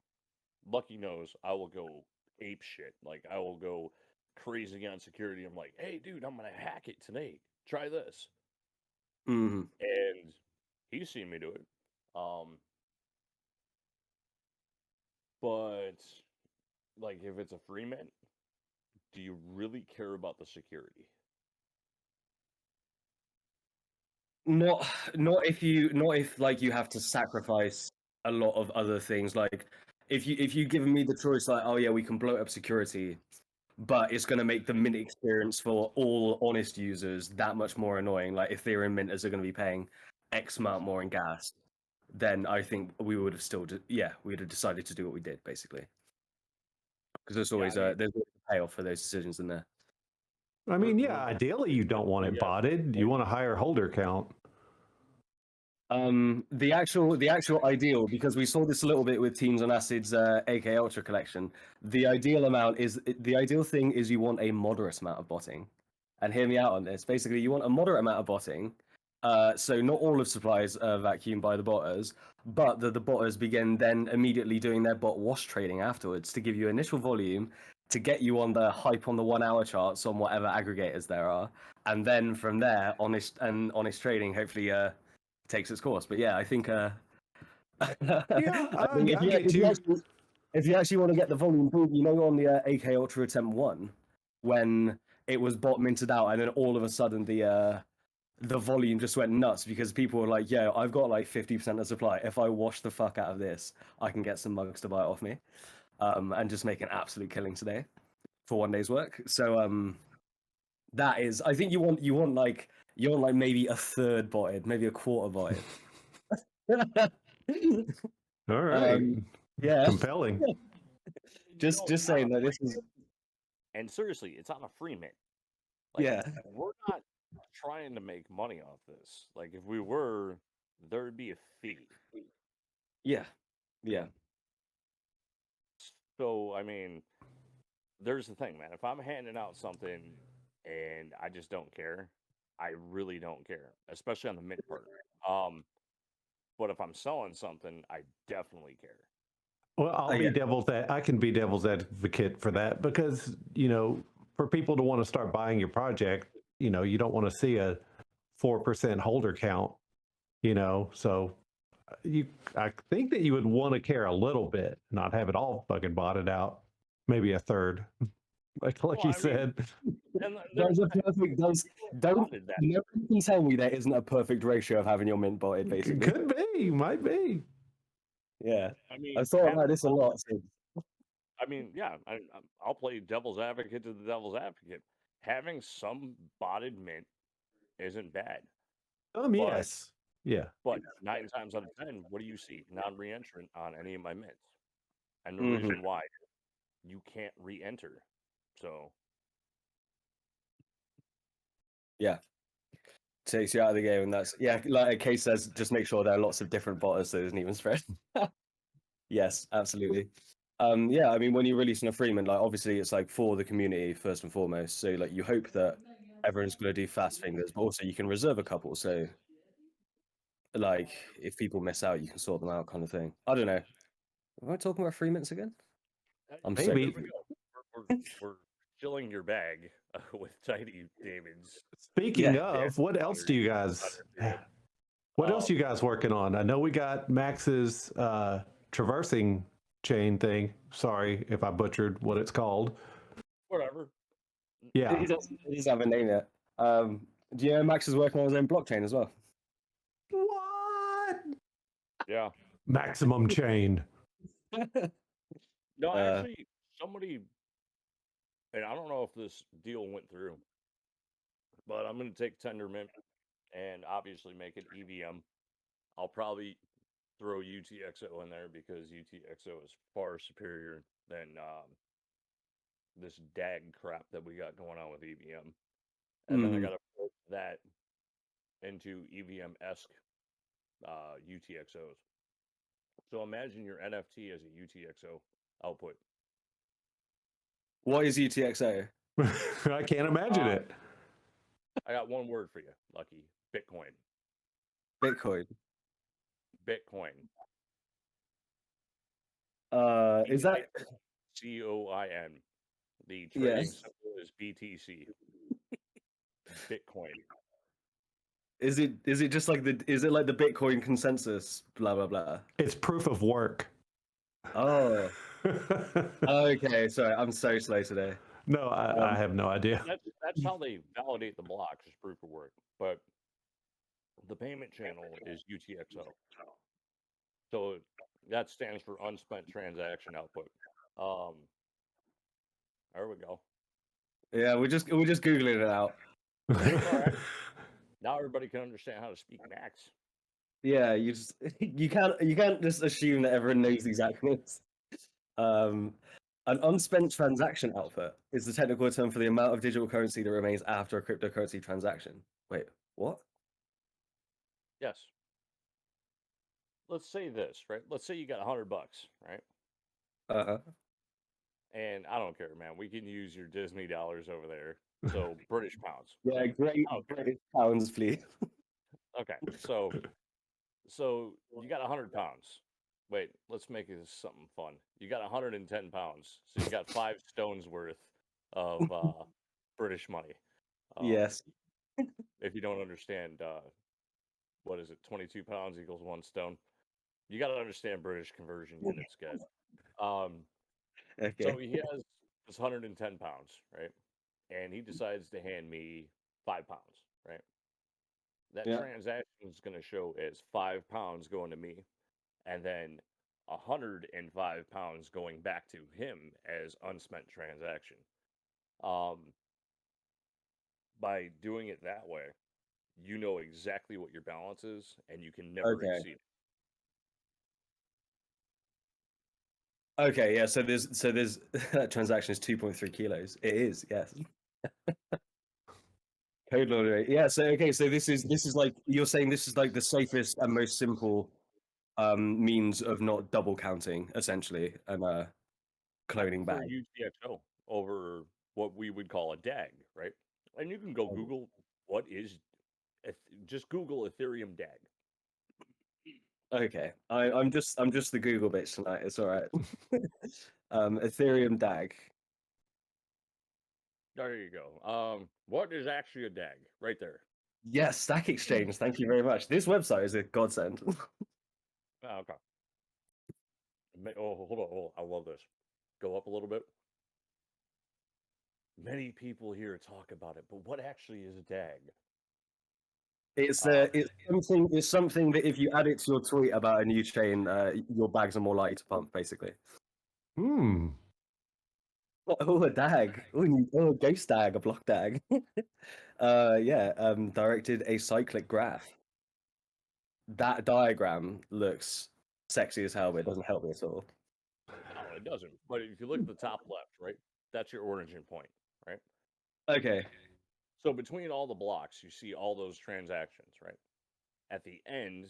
Lucky knows I will go ape shit. Like, I will go crazy on security. I'm like, hey, dude, I'm gonna hack it today. Try this. Mm-hmm. And he's seen me do it. But like, if it's a free mint, do you really care about the security? Not if like you have to sacrifice a lot of other things. Like if you given me the choice, like, oh yeah, we can blow up security, but it's gonna make the mint experience for all honest users that much more annoying. Like Ethereum minters are gonna be paying X amount more in gas, then I think we would have still we'd have decided to do what we did basically. Because there's always there's a payoff for those decisions in there. I mean, yeah, ideally you don't want it botted. You want a higher holder count. The actual ideal, because we saw this a little bit with Teams on Acid's AK Ultra collection. The ideal thing is you want a moderate amount of botting, and hear me out on this. Basically, you want a moderate amount of botting, so not all of supplies are vacuumed by the botters, but the botters begin then immediately doing their bot wash trading afterwards to give you initial volume to get you on the hype on the 1 hour charts on whatever aggregators there are, and then from there, honest trading hopefully takes its course. But yeah, I think yeah, if you actually want to get the volume proof, on the AK Ultra Attempt 1, when it was bot minted out, and then all of a sudden the volume just went nuts because people were like, "Yo, I've got like 50% of supply. If I wash the fuck out of this, I can get some mugs to buy it off me, and just make an absolute killing today for 1 day's work." So that is, I think you want like maybe a third botted, maybe a quarter botted. All right. Yeah. Compelling. just saying that this is. And seriously, it's on a free mint. Like, yeah. We're not trying to make money off this. Like, if we were, there'd be a fee. Yeah. Yeah. So, I mean, there's the thing, man. If I'm handing out something and I just don't care, I really don't care, especially on the mint part. But if I'm selling something, I definitely care. Well, I can be devil's advocate for that because, for people to want to start buying your project, you don't want to see a 4% holder count, so I think that you would want to care a little bit, not have it all fucking botted out, maybe a third, like you said. There's a perfect. Don't you can tell me there isn't a perfect ratio of having your mint botted, basically. Could be, might be. Yeah, I mean, I've thought about this a lot. I mean, yeah, I'll play devil's advocate to the devil's advocate. Having some botted mint isn't bad. Yes. Yeah. But 9 times out of 10, what do you see? Non-re-entrant on any of my mints. And the reason why, you can't re-enter. So. Yeah. Takes you out of the game, and that's, like Case says, just make sure there are lots of different botters so it doesn't even spread. Yes, absolutely. Yeah, I mean, when you're releasing a free mint, like, obviously it's like for the community first and foremost. So like you hope that everyone's going to do fast fingers, but also you can reserve a couple. So like if people miss out, you can sort them out, kind of thing. I don't know. Am I talking about free mints again? I'm maybe. We're filling your bag with tiny Davids. Speaking of, what else do you guys? What else you guys working on? I know we got Max's traversing chain thing. Sorry if I butchered what it's called. Whatever. Yeah, he doesn't have a name yet. Do you know Max is working on his own blockchain as well? What? Yeah. Maximum chain. No, actually, somebody, and I don't know if this deal went through, but I'm going to take Tendermint and obviously make it EVM. I'll probably throw UTXO in there because UTXO is far superior than this DAG crap that we got going on with EVM. And then I got to put that into EVM-esque UTXOs. So imagine your NFT as a UTXO output. What is UTXO? I can't imagine it. I got one word for you, Lucky. Bitcoin. Bitcoin. Bitcoin. Is that COIN? The trading yes? symbol is BTC. Bitcoin. Is it just like is it like the Bitcoin consensus? Blah blah blah. It's proof of work. Oh. Okay. Sorry, I'm so slow today. No, I have no idea. That's how they validate the blocks, is proof of work. But the payment channel is UTXO. So that stands for unspent transaction output. There we go. Yeah, we're just googling it out. All right. Now everybody can understand how to speak Max. Yeah, you can't just assume that everyone knows these acronyms. An unspent transaction output is the technical term for the amount of digital currency that remains after a cryptocurrency transaction. Wait, what? Yes. Let's say this, right? Let's say you got $100, right? Uh-huh. And I don't care, man. We can use your Disney dollars over there. So British pounds. Yeah, great. British pounds, please. Okay. So you got 100 pounds. Wait, let's make this something fun. You got 110 pounds. So you got 5 stones worth of British money. Yes. If you don't understand, what is it? 22 pounds equals 1 stone. You got to understand British conversion units, guys. Okay. So he has this 110 pounds, right? And he decides to hand me 5 pounds, right? That transaction is going to show as 5 pounds going to me, and then 105 pounds going back to him as unspent transaction. By doing it that way, you know exactly what your balance is, and you can never exceed it. Okay, yeah. So there's that transaction is 2.3 kilos. It is, yes. Code laundering. Yeah. So okay. So this is like you're saying this is like the safest and most simple means of not double counting, essentially, and cloning For back. UTXO over what we would call a DAG, right? And you can go Google what is, just Google Ethereum DAG. Okay, I'm just the Google bitch tonight. It's all right. Ethereum DAG. There you go. What is actually a DAG? Right there. Yes, Stack Exchange. Thank you very much. This website is a godsend. Okay. Oh, hold on. I love this. Go up a little bit. Many people here talk about it, but what actually is a DAG? It's something that if you add it to your tweet about a new chain, your bags are more likely to pump, basically. Oh, a DAG. Oh, a ghost DAG, a block DAG. Directed acyclic graph. That diagram looks sexy as hell, but it doesn't help me at all. No, it doesn't. But if you look at the top left, right, that's your origin point, right? Okay. So between all the blocks, you see all those transactions, right? At the end,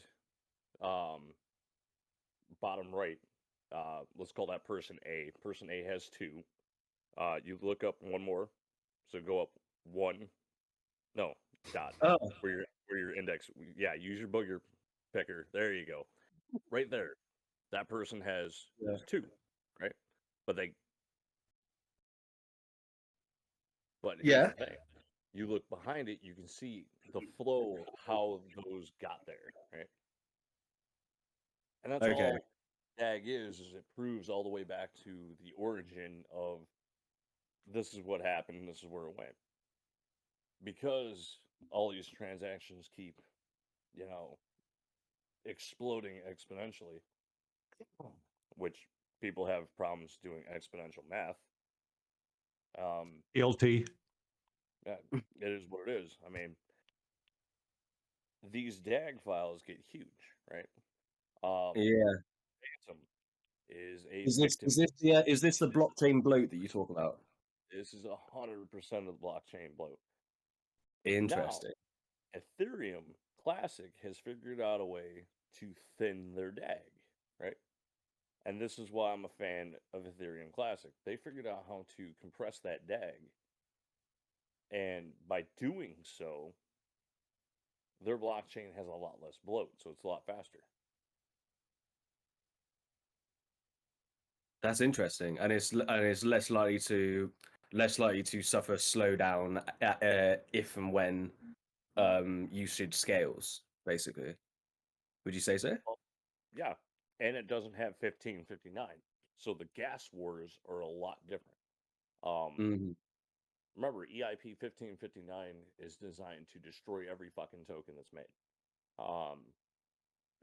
bottom right, let's call that person A. Person A has 2. You look up one more, so go up 1. No, dot. Oh. Where your index? Yeah, use your booger picker. There you go. Right there. That person has 2, right? But here's the thing. You look behind it, you can see the flow, how those got there, right? And that's all DAG is it proves all the way back to the origin of this is what happened, this is where it went. Because all these transactions keep, exploding exponentially, which people have problems doing exponential math. Guilty. Yeah, it is what it is. I mean, these DAG files get huge, right? Phantom is a victim. Is this the blockchain bloat that you talk about? This is 100% of the blockchain bloat. Interesting. Now, Ethereum Classic has figured out a way to thin their DAG, right? And this is why I'm a fan of Ethereum Classic. They figured out how to compress that DAG. And by doing so, their blockchain has a lot less bloat, so it's a lot faster. That's interesting, and it's less likely to suffer slowdown if and when usage scales. Basically, would you say so? Well, yeah, and it doesn't have 1559, so the gas wars are a lot different. Remember, EIP 1559 is designed to destroy every fucking token that's made.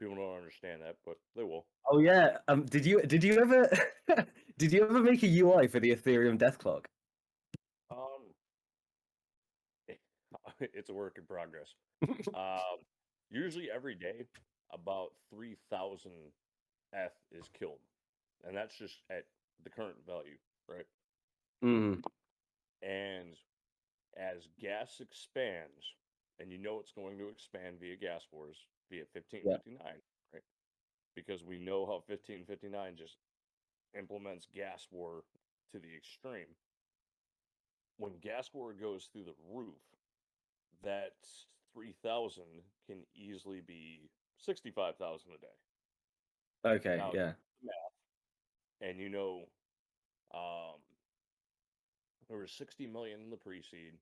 People don't understand that, but they will. Oh yeah. Did you ever did you ever make a UI for the Ethereum death clock? It's a work in progress. Usually every day, about 3,000 ETH is killed, and that's just at the current value, right? And as gas expands, and you know it's going to expand via gas wars via 1559, right? Because we know how 1559 just implements gas war to the extreme. When gas war goes through the roof, that 3,000 can easily be 65,000 a day. Okay, now, yeah. Math, and you know, there was 60 million in the pre-seed,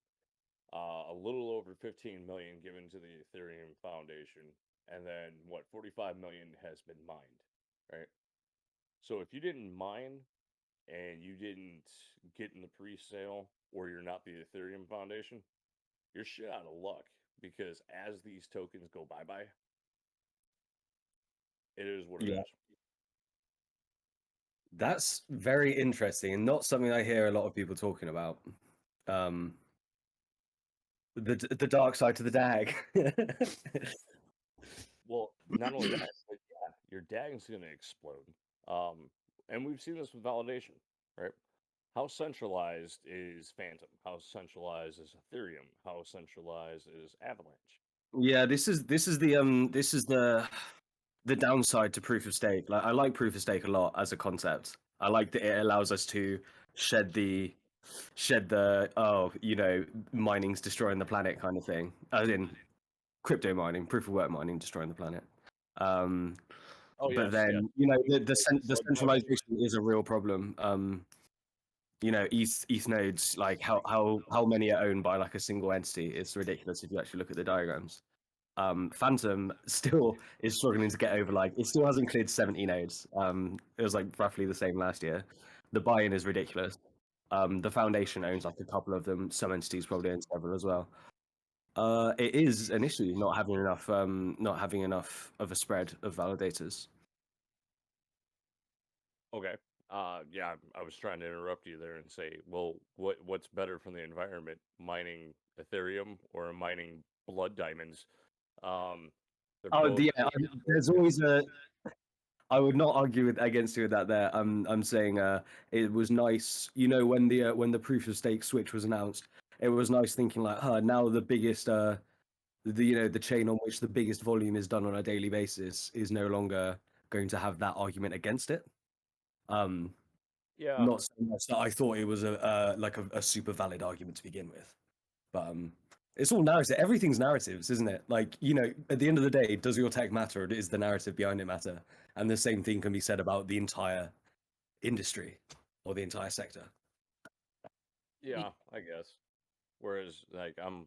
a little over 15 million given to the Ethereum Foundation, and then what, 45 million has been mined, right? So if you didn't mine and you didn't get in the pre-sale, or you're not the Ethereum Foundation, you're shit out of luck, because as these tokens go bye-bye, it is what it is. That's very interesting, and not something I hear a lot of people talking about. The dark side to the DAG. Well, not only that, but yeah, your DAG is going to explode. And we've seen this with validation, right? How centralized is Phantom? How centralized is Ethereum? How centralized is Avalanche? Yeah, this is the downside to proof of stake. Like, I like proof of stake a lot as a concept. I like that it allows us to shed the mining's destroying the planet kind of thing. As in crypto mining, proof of work mining destroying the planet. But then the centralization is a real problem. ETH nodes, like how many are owned by like a single entity? It's ridiculous if you actually look at the diagrams. Phantom still is struggling to get over, like, it still hasn't cleared 70 nodes. It was like roughly the same last year. The buy-in is ridiculous. The foundation owns like a couple of them. Some entities probably own several as well. It is an issue not having enough of a spread of validators. Okay. Yeah, I was trying to interrupt you there and say, well, what's better for the environment, mining Ethereum or mining blood diamonds? There's always a. I would not argue against you with that. There, I'm saying it was nice. When the proof of stake switch was announced, it was nice thinking like, now the biggest the chain on which the biggest volume is done on a daily basis is no longer going to have that argument against it. Yeah. Not so much that I thought it was a super valid argument to begin with, but it's all narrative. Everything's narratives, isn't it? Like, at the end of the day, does your tech matter, or is the narrative behind it matter? And the same thing can be said about the entire industry or the entire sector. Yeah, I guess. Whereas, like, I'm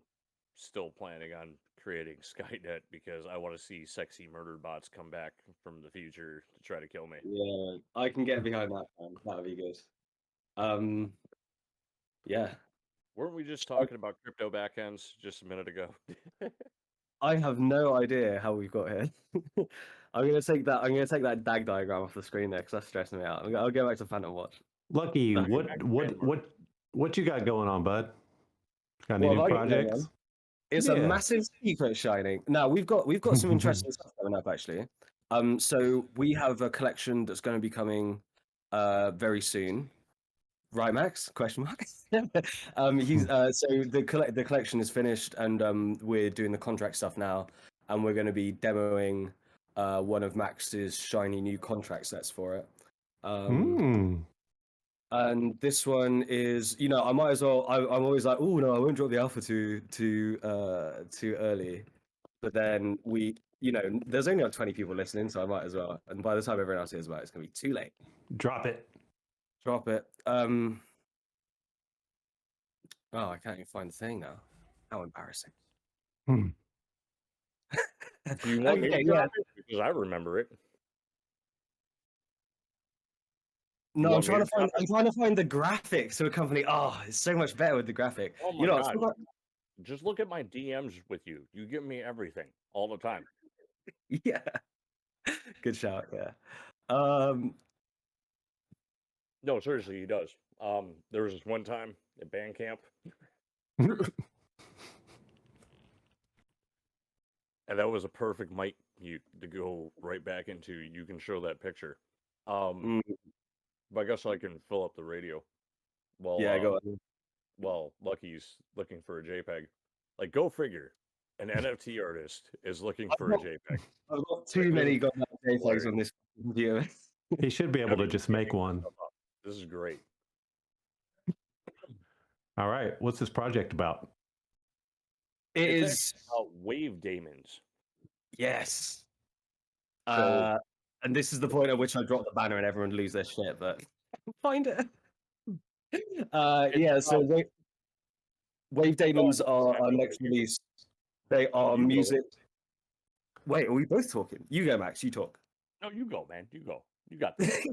still planning on creating Skynet because I want to see sexy murder bots come back from the future to try to kill me. Yeah, I can get behind that, man. That would be good. Yeah. Weren't we just talking about crypto backends just a minute ago? I have no idea how we've got here. I'm gonna take that DAG diagram off the screen there because that's stressing me out. I'll go back to Phantom Watch. Lucky, what you got going on, bud? Got any new projects? It's a massive secret shining. Now we've got some interesting stuff coming up actually. So we have a collection that's going to be coming very soon. Right, Max? Question mark. He's so the collection is finished, and we're doing the contract stuff now, and we're going to be demoing one of Max's shiny new contract sets for it. And this one is, I might as well. I'm always like, oh no, I won't drop the alpha too early. But then there's only like 20 people listening, so I might as well. And by the time everyone else hears about it, it's gonna be too late. Drop it. Oh, I can't even find the thing now. How embarrassing. Do you want me to drop it? Because I remember it. No, I'm trying to find the graphic to accompany. Oh, it's so much better with the graphic. Oh my God. Just look at my DMs with you. You give me everything all the time. Yeah. Good shout. Yeah. No, seriously, he does. There was this one time at band camp, and that was a perfect mic to go right back into. You can show that picture. But I guess I can fill up the radio. Well, yeah, go on. Well, Lucky's looking for a JPEG. Like, go figure. An NFT artist is looking for a JPEG. I've got too many JPEGs on this computer. He should be able to just make one. This is great. All right. What's this project about? It's about wave daemons. Yes. And this is the point at which I drop the banner and everyone lose their shit, but find it. So wave daemons are our next release. They are music. Wait, are we both talking? You go, Max. You talk. No, you go, man. You go. You got this.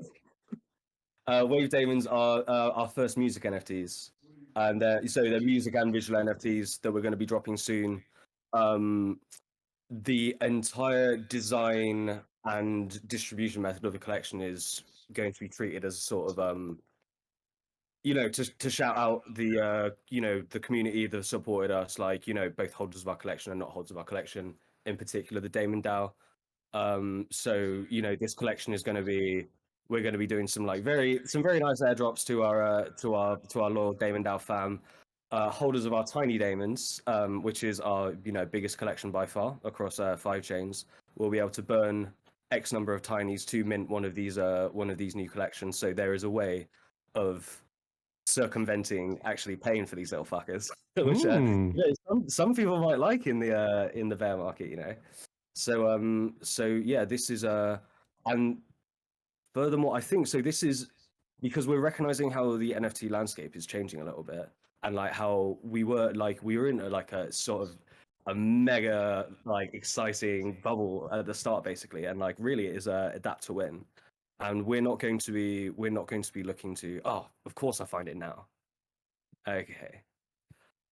Wave daemons are our first music NFTs, and so they're music and visual NFTs that we're going to be dropping soon. The entire design and distribution method of the collection is going to be treated as sort of to shout out the the community that supported us, like both holders of our collection and not holders of our collection, in particular the Daemon DAO. So this collection is going to be, we're going to be doing some very nice airdrops to our loyal Daemon DAO fam, holders of our tiny daemons, which is our biggest collection by far across 5 chains. We'll be able to burn X number of tinies to mint one of these new collections. So there is a way of circumventing actually paying for these little fuckers, which some people might like in the bear market, So yeah, this is and furthermore, I think so. This is because we're recognizing how the NFT landscape is changing a little bit, and like how we were in a sort of a mega exciting bubble at the start, basically, and really it is adapt to win. And we're not going to be looking to. Oh, of course, I find it now. Okay,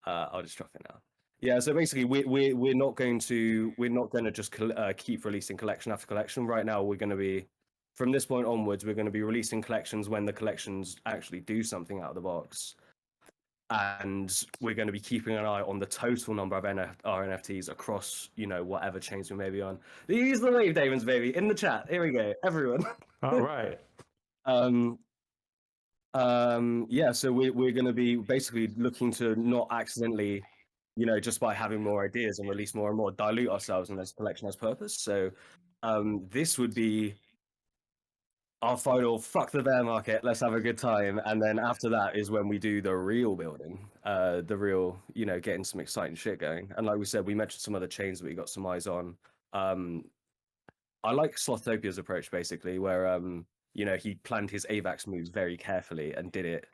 I'll just drop it now. Yeah, so basically, we're not going to just keep releasing collection after collection. Right now, we're going to be, from this point onwards, we're going to be releasing collections when the collections actually do something out of the box, and we're going to be keeping an eye on the total number of our NFTs across whatever chains we may be on. These are the wave daemons, baby, in the chat. Here we go, everyone. All right. Yeah, so we're going to be basically looking to not accidentally, just by having more ideas and release more and more, dilute ourselves in this collection as purpose. So this would be our final fuck the bear market, let's have a good time. And then after that is when we do the real building, the real, getting some exciting shit going. And like we said, we mentioned some other chains that we got some eyes on. I like Slothopia's approach, basically, where he planned his AVAX moves very carefully and did it.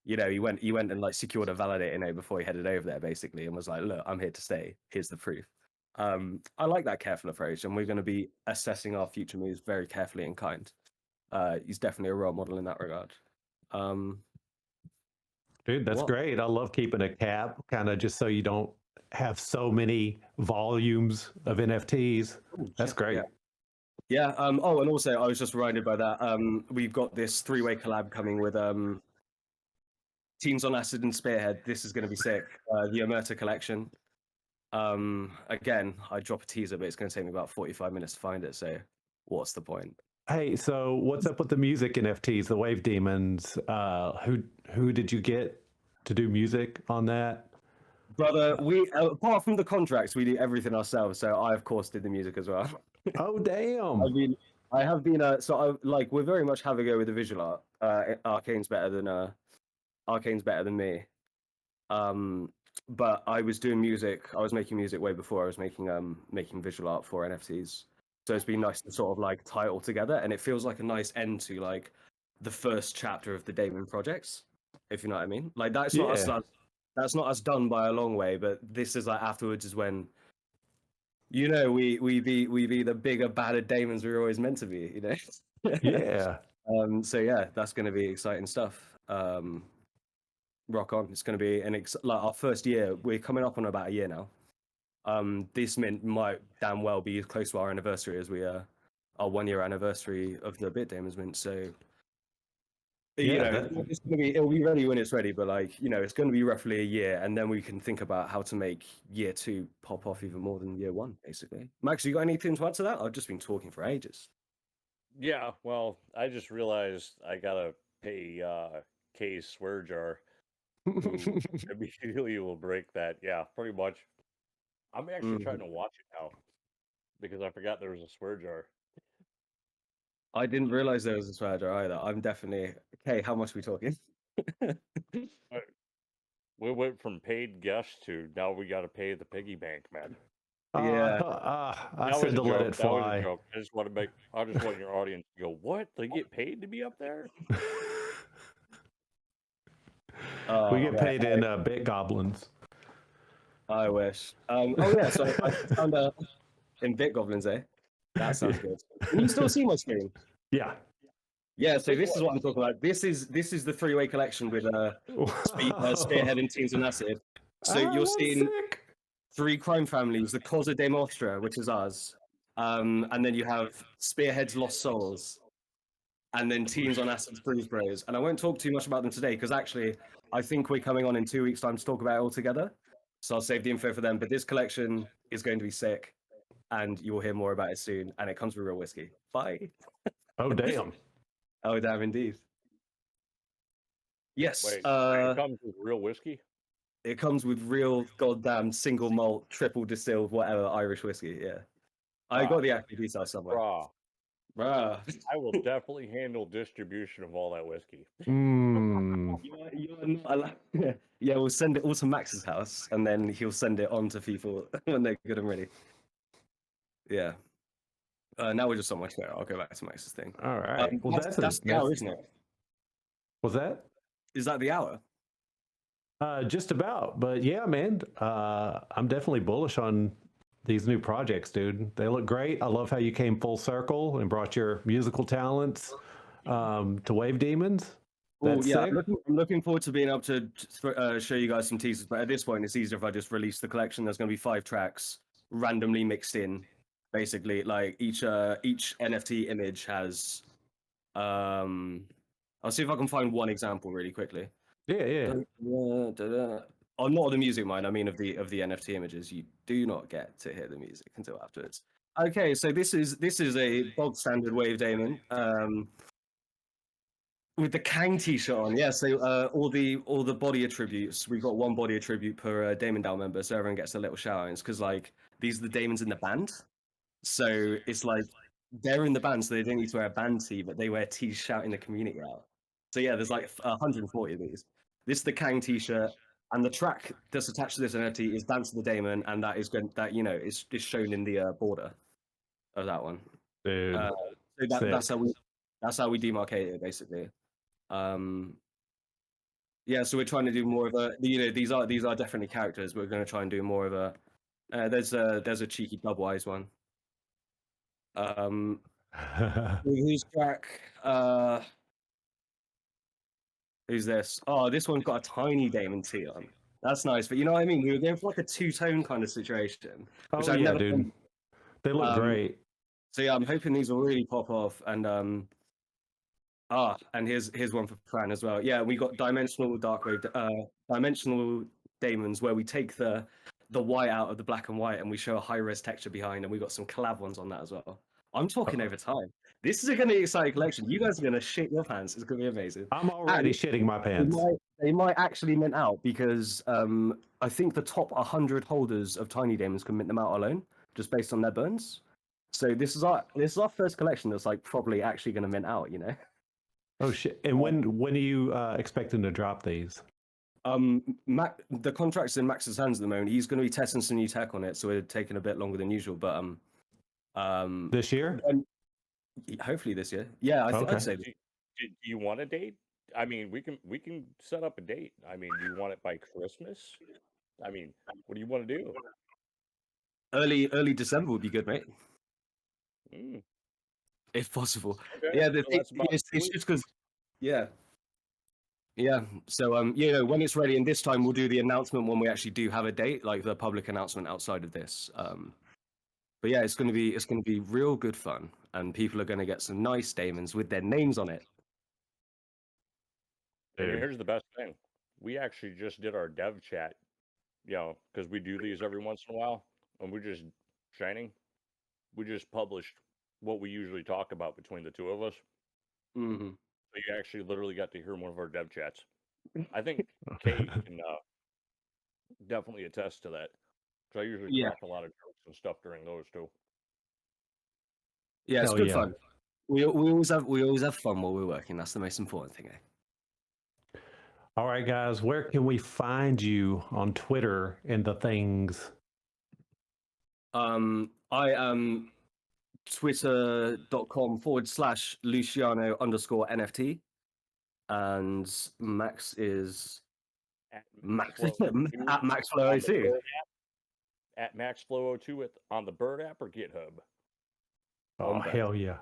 He went and secured a validator node before he headed over there, basically, and was like, look, I'm here to stay. Here's the proof. I like that careful approach, and we're going to be assessing our future moves very carefully and kind. He's definitely a role model in that regard. Dude, that's great. I love keeping a cap, kind of just so you don't have so many volumes of NFTs. That's great. Yeah. Oh, and also I was just reminded by that. We've got this 3-way collab coming with Teams on Acid and Spearhead. This is going to be sick. The Omerta collection. Again, I drop a teaser, but it's going to take me about 45 minutes to find it. So what's the point? Hey, so what's up with the music NFTs, the Wave Demons? Who did you get to do music on that? Brother, we apart from the contracts, we do everything ourselves. So I, of course, did the music as well. Oh damn! I have been we're very much have a go with the visual art. Arcane's better than me. But I was doing music. I was making music way before I was making visual art for NFTs. So it's been nice to sort of like tie it all together, and it feels like a nice end to like the first chapter of the Damon projects, if you know what I mean. Like that's not us. That's not us done by a long way, but this is like afterwards is when, we be the bigger, badder Damons we were always meant to be, Yeah. So yeah, that's going to be exciting stuff. Rock on! It's going to be like our first year. We're coming up on about a year now. This might damn well be as close to our anniversary as we our 1 year anniversary of the Bit Damons mint. So it's going to be, it'll be ready when it's ready, but like, it's going to be roughly a year, and then we can think about how to make year 2 pop off even more than year 1, basically. Max, you got anything to add to that? I've just been talking for ages. Yeah, well, I just realized I gotta pay Kay's swear jar, who immediately will break that. Yeah, pretty much. I'm actually trying to watch it now because I forgot there was a swear jar. I didn't realize there was a swear jar either. I'm definitely... Kay, how much are we talking? We went from paid guests to now we gotta pay the piggy bank, man. I said to let it fly. That was a joke. I just want your audience to go, what? They get paid to be up there? We get paid in bit goblins. I wish. So I found in bit goblins, eh? That sounds good. Can you still see my screen? Yeah. Yeah, so this is what I'm talking about. This is the 3-way collection with Spearhead and Teens and Acid. So you're seeing 3 crime families: the Cosa de Mostra, which is ours, and then you have Spearhead's Lost Souls, and then Teens on Acid's Bruise Bros. And I won't talk too much about them today because actually I think we're coming on in 2 weeks' time to talk about it all together. So I'll save the info for them. But this collection is going to be sick, and you'll hear more about it soon. And it comes with real whiskey. Bye. Oh damn. Oh damn, indeed. Yes. Wait, it comes with real whiskey? It comes with real goddamn single malt, triple distilled, whatever Irish whiskey. Yeah. I got the actual details somewhere. Bruh. I will definitely handle distribution of all that whiskey. You're not allowed. Yeah, we'll send it all to Max's house, and then he'll send it on to people when they're good and ready. Yeah. Now we're just so much better. I'll go back to Max's thing. All right. Well, that's the hour, isn't it? Was that? Is that the hour? Just about. But yeah, man, I'm definitely bullish on these new projects, dude. They look great. I love how you came full circle and brought your musical talents to Wave Demons. That's sick. I'm looking forward to being able to show you guys some teasers. But at this point, it's easier if I just release the collection. There's going to be 5 tracks randomly mixed in. Basically, like each NFT image has. I'll see if I can find one example really quickly. Yeah. Oh, not the music, mind. I mean of the NFT images. You do not get to hear the music until afterwards. Okay, so this is a bog standard Wave Damon with the Kang t-shirt on. Yeah, so all the body attributes. We've got 1 body attribute per Damon DAO member, so everyone gets a little shout out. It's because like these are the Damons in the band. So it's like they're in the band, so they don't need to wear a band tee, but they wear tees shouting the community out. So yeah, there's like 140 of these. This is the Kang t-shirt, and the track that's attached to this NFT is Dance of the Damon, and that is is shown in the border of that one. Dude, so that's how we demarcate it basically. Yeah, so we're trying to do more of a these are definitely characters. We're going to try and do more of a there's a cheeky Dubwise one. Who's track? Who's this? Oh, this one's got a tiny Damon tee on. That's nice, but you know what I mean? We were going for like a 2-tone kind of situation. Which I've never dude. Done. They look great. So yeah, I'm hoping these will really pop off. And and here's one for Fran as well. Yeah, we got dimensional dimensional Damons where we take the white out of the black and white and we show a high-res texture behind, and we got some collab ones on that as well. I'm talking over time. This is going to be an exciting collection. You guys are going to shit your pants. It's going to be amazing. I'm already shitting my pants. They might actually mint out because I think the top 100 holders of Tiny Damons can mint them out alone, just based on their burns. So this is our first collection that's like probably actually going to mint out. You know. Oh shit! And when are you expecting to drop these? The contract's in Max's hands at the moment. He's going to be testing some new tech on it, so we're taking a bit longer than usual. But This year? Hopefully this year. Yeah, Okay. I'd say. Do you want a date? I mean, we can set up a date. I mean, do you want it by Christmas? I mean, what do you want to do? Early December would be good, mate. Mm, If possible. okay, Yeah, so that's about it's 2 just weeks. because. Yeah. Yeah. So you know, when it's ready, and this time we'll do the announcement when we actually do have a date, like the public announcement outside of this. But yeah, it's gonna be real good fun, and people are gonna get some nice daemons with their names on it. And Dude. here's the best thing: we actually just did our dev chat, you know, because we do these every once in a while, and we're just shining. We just published what we usually talk about between the two of us. Mm-hmm. So you actually literally got to hear one of our dev chats. I think Kate can definitely attest to that. Because I usually Yeah. crack a lot of jokes and stuff during those too. Yeah, it's Hell good yeah. fun. We always have fun while we're working. That's the most important thing, eh? All right, guys, where can we find you on Twitter and the things? I am twitter.com/Luciano_NFT. And Max is At Max MaxFlow02 at MaxFlow02. At MaxFlow02 on the Bird app or GitHub. Oh, hell yeah.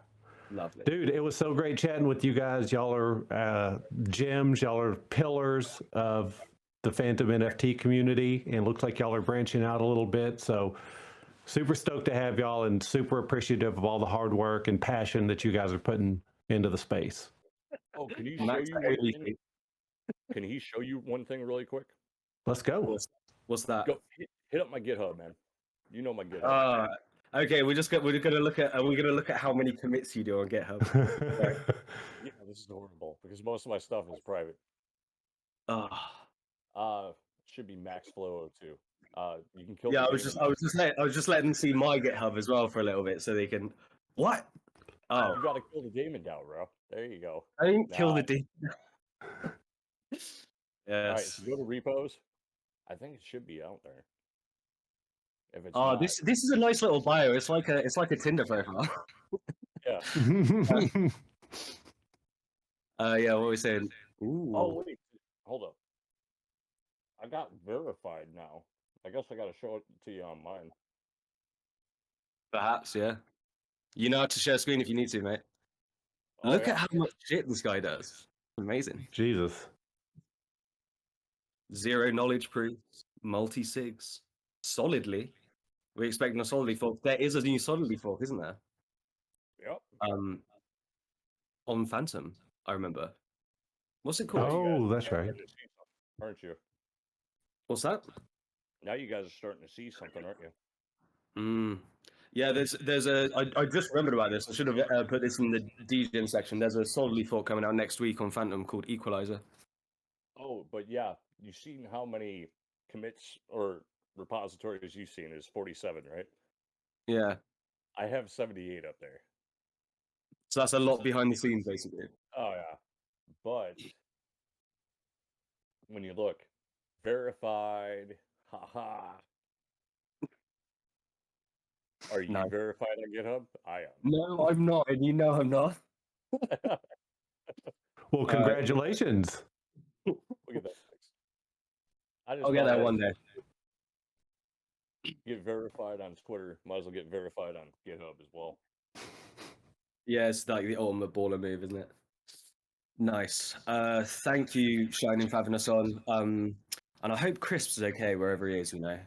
Lovely. Dude, it was so great chatting with you guys. Y'all are gems. Y'all are pillars of the Phantom NFT community, and looks like y'all are branching out a little bit. So super stoked to have y'all, and super appreciative of all the hard work and passion that you guys are putting into the space. Oh, can you show you one thing? Can he show you one thing really quick? Let's go. What's that? Go hit up my GitHub, man. You know my GitHub. Okay, we're gonna look at how many commits you do on GitHub. Right. Yeah, this is horrible because most of my stuff is private. Should be MaxFlow02. You can kill. Yeah, I was just letting them see my GitHub as well for a little bit, so they can. What? Oh, you got to kill the demon now, bro. There you go. I didn't kill the demon. Yes. Yes. All right, so go to repos. I think it should be out there. If it's this is a nice little bio. It's like a Tinder profile. Yeah. Yeah. What were we saying? Ooh. Oh wait, hold up. I got verified now. I guess I got to show it to you on mine. Perhaps, yeah. You know how to share screen if you need to, mate. Oh, Look yeah. at how much shit this guy does. Amazing. Jesus. 0 knowledge proofs, multi-sigs, solidly. We're expecting a solidly fork. There is a new solidly fork, isn't there? Yep. On Phantom, I remember. What's it called? Oh, that's right. Aren't you? What's that? Now you guys are starting to see something, aren't you? Yeah, there's I just remembered about this. I should have put this in the DGen section. There's a solidly fork coming out next week on Phantom called Equalizer. Oh, but yeah, you've seen how many commits or repositories you've seen is 47, right? Yeah. I have 78 up there. So that's a lot behind the scenes, basically. Oh yeah, but when you look, verified, haha. Are you verified on GitHub? I am. No, I'm not, and you know I'm not. Well, congratulations. Look at that. I'll get that one day. Get verified on Twitter. Might as well get verified on GitHub as well. Yeah, it's like the ultimate baller move, isn't it? Nice. Thank you, Shining, for having us on. And I hope Crisps is okay wherever he is, you know.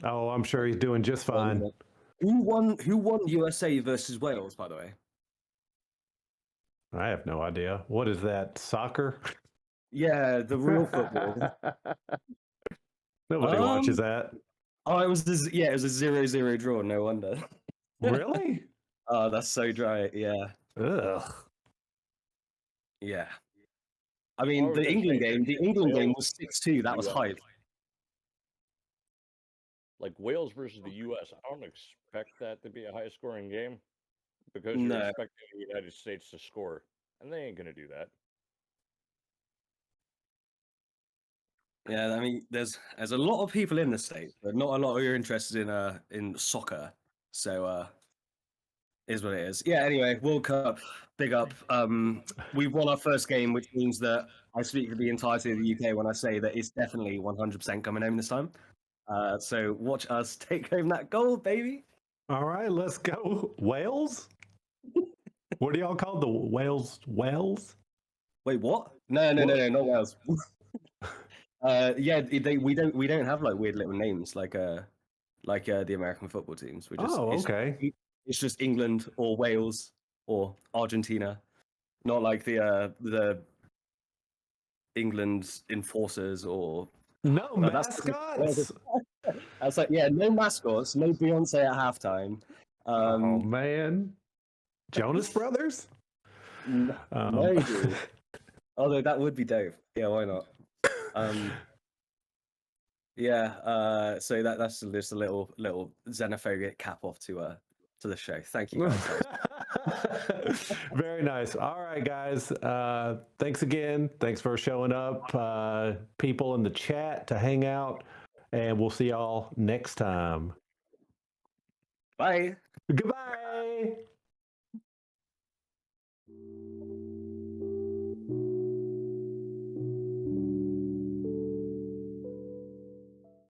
Oh, I'm sure he's doing just fine. Who won USA versus Wales, by the way? I have no idea. What is that? Soccer? Yeah, the real football. Nobody watches that. Oh, it was a 0-0 draw. No wonder. Really? Oh, that's so dry. Yeah. Ugh. Yeah. I mean, the England game was 6-2. That was hype. Like Wales versus the US, I don't expect that to be a high-scoring game. because you're expecting the United States to score, and they ain't going to do that. Yeah, I mean, there's a lot of people in the States, but not a lot who are interested in soccer. So is what it is. Yeah. Anyway, World Cup, big up. We've won our first game, which means that I speak for the entirety of the UK when I say that it's definitely 100% coming home this time. So watch us take home that gold, baby. All right, let's go. Wales? What do y'all call the Wales? Wales? Wait, what? No, not Wales. Yeah, we don't have like weird little names like the American football teams. Okay. It's just England or Wales or Argentina, not like the England enforcers or no mascots. I was like, yeah, no mascots, no Beyonce at halftime. Oh man, Jonas Brothers. No, dude. Although that would be dope. Yeah, why not? Yeah. So that's just a little xenophobic cap off to the show. Thank you guys. Very nice. All right, guys. Thanks again. Thanks for showing up, people in the chat to hang out, and we'll see y'all next time. Bye. Goodbye.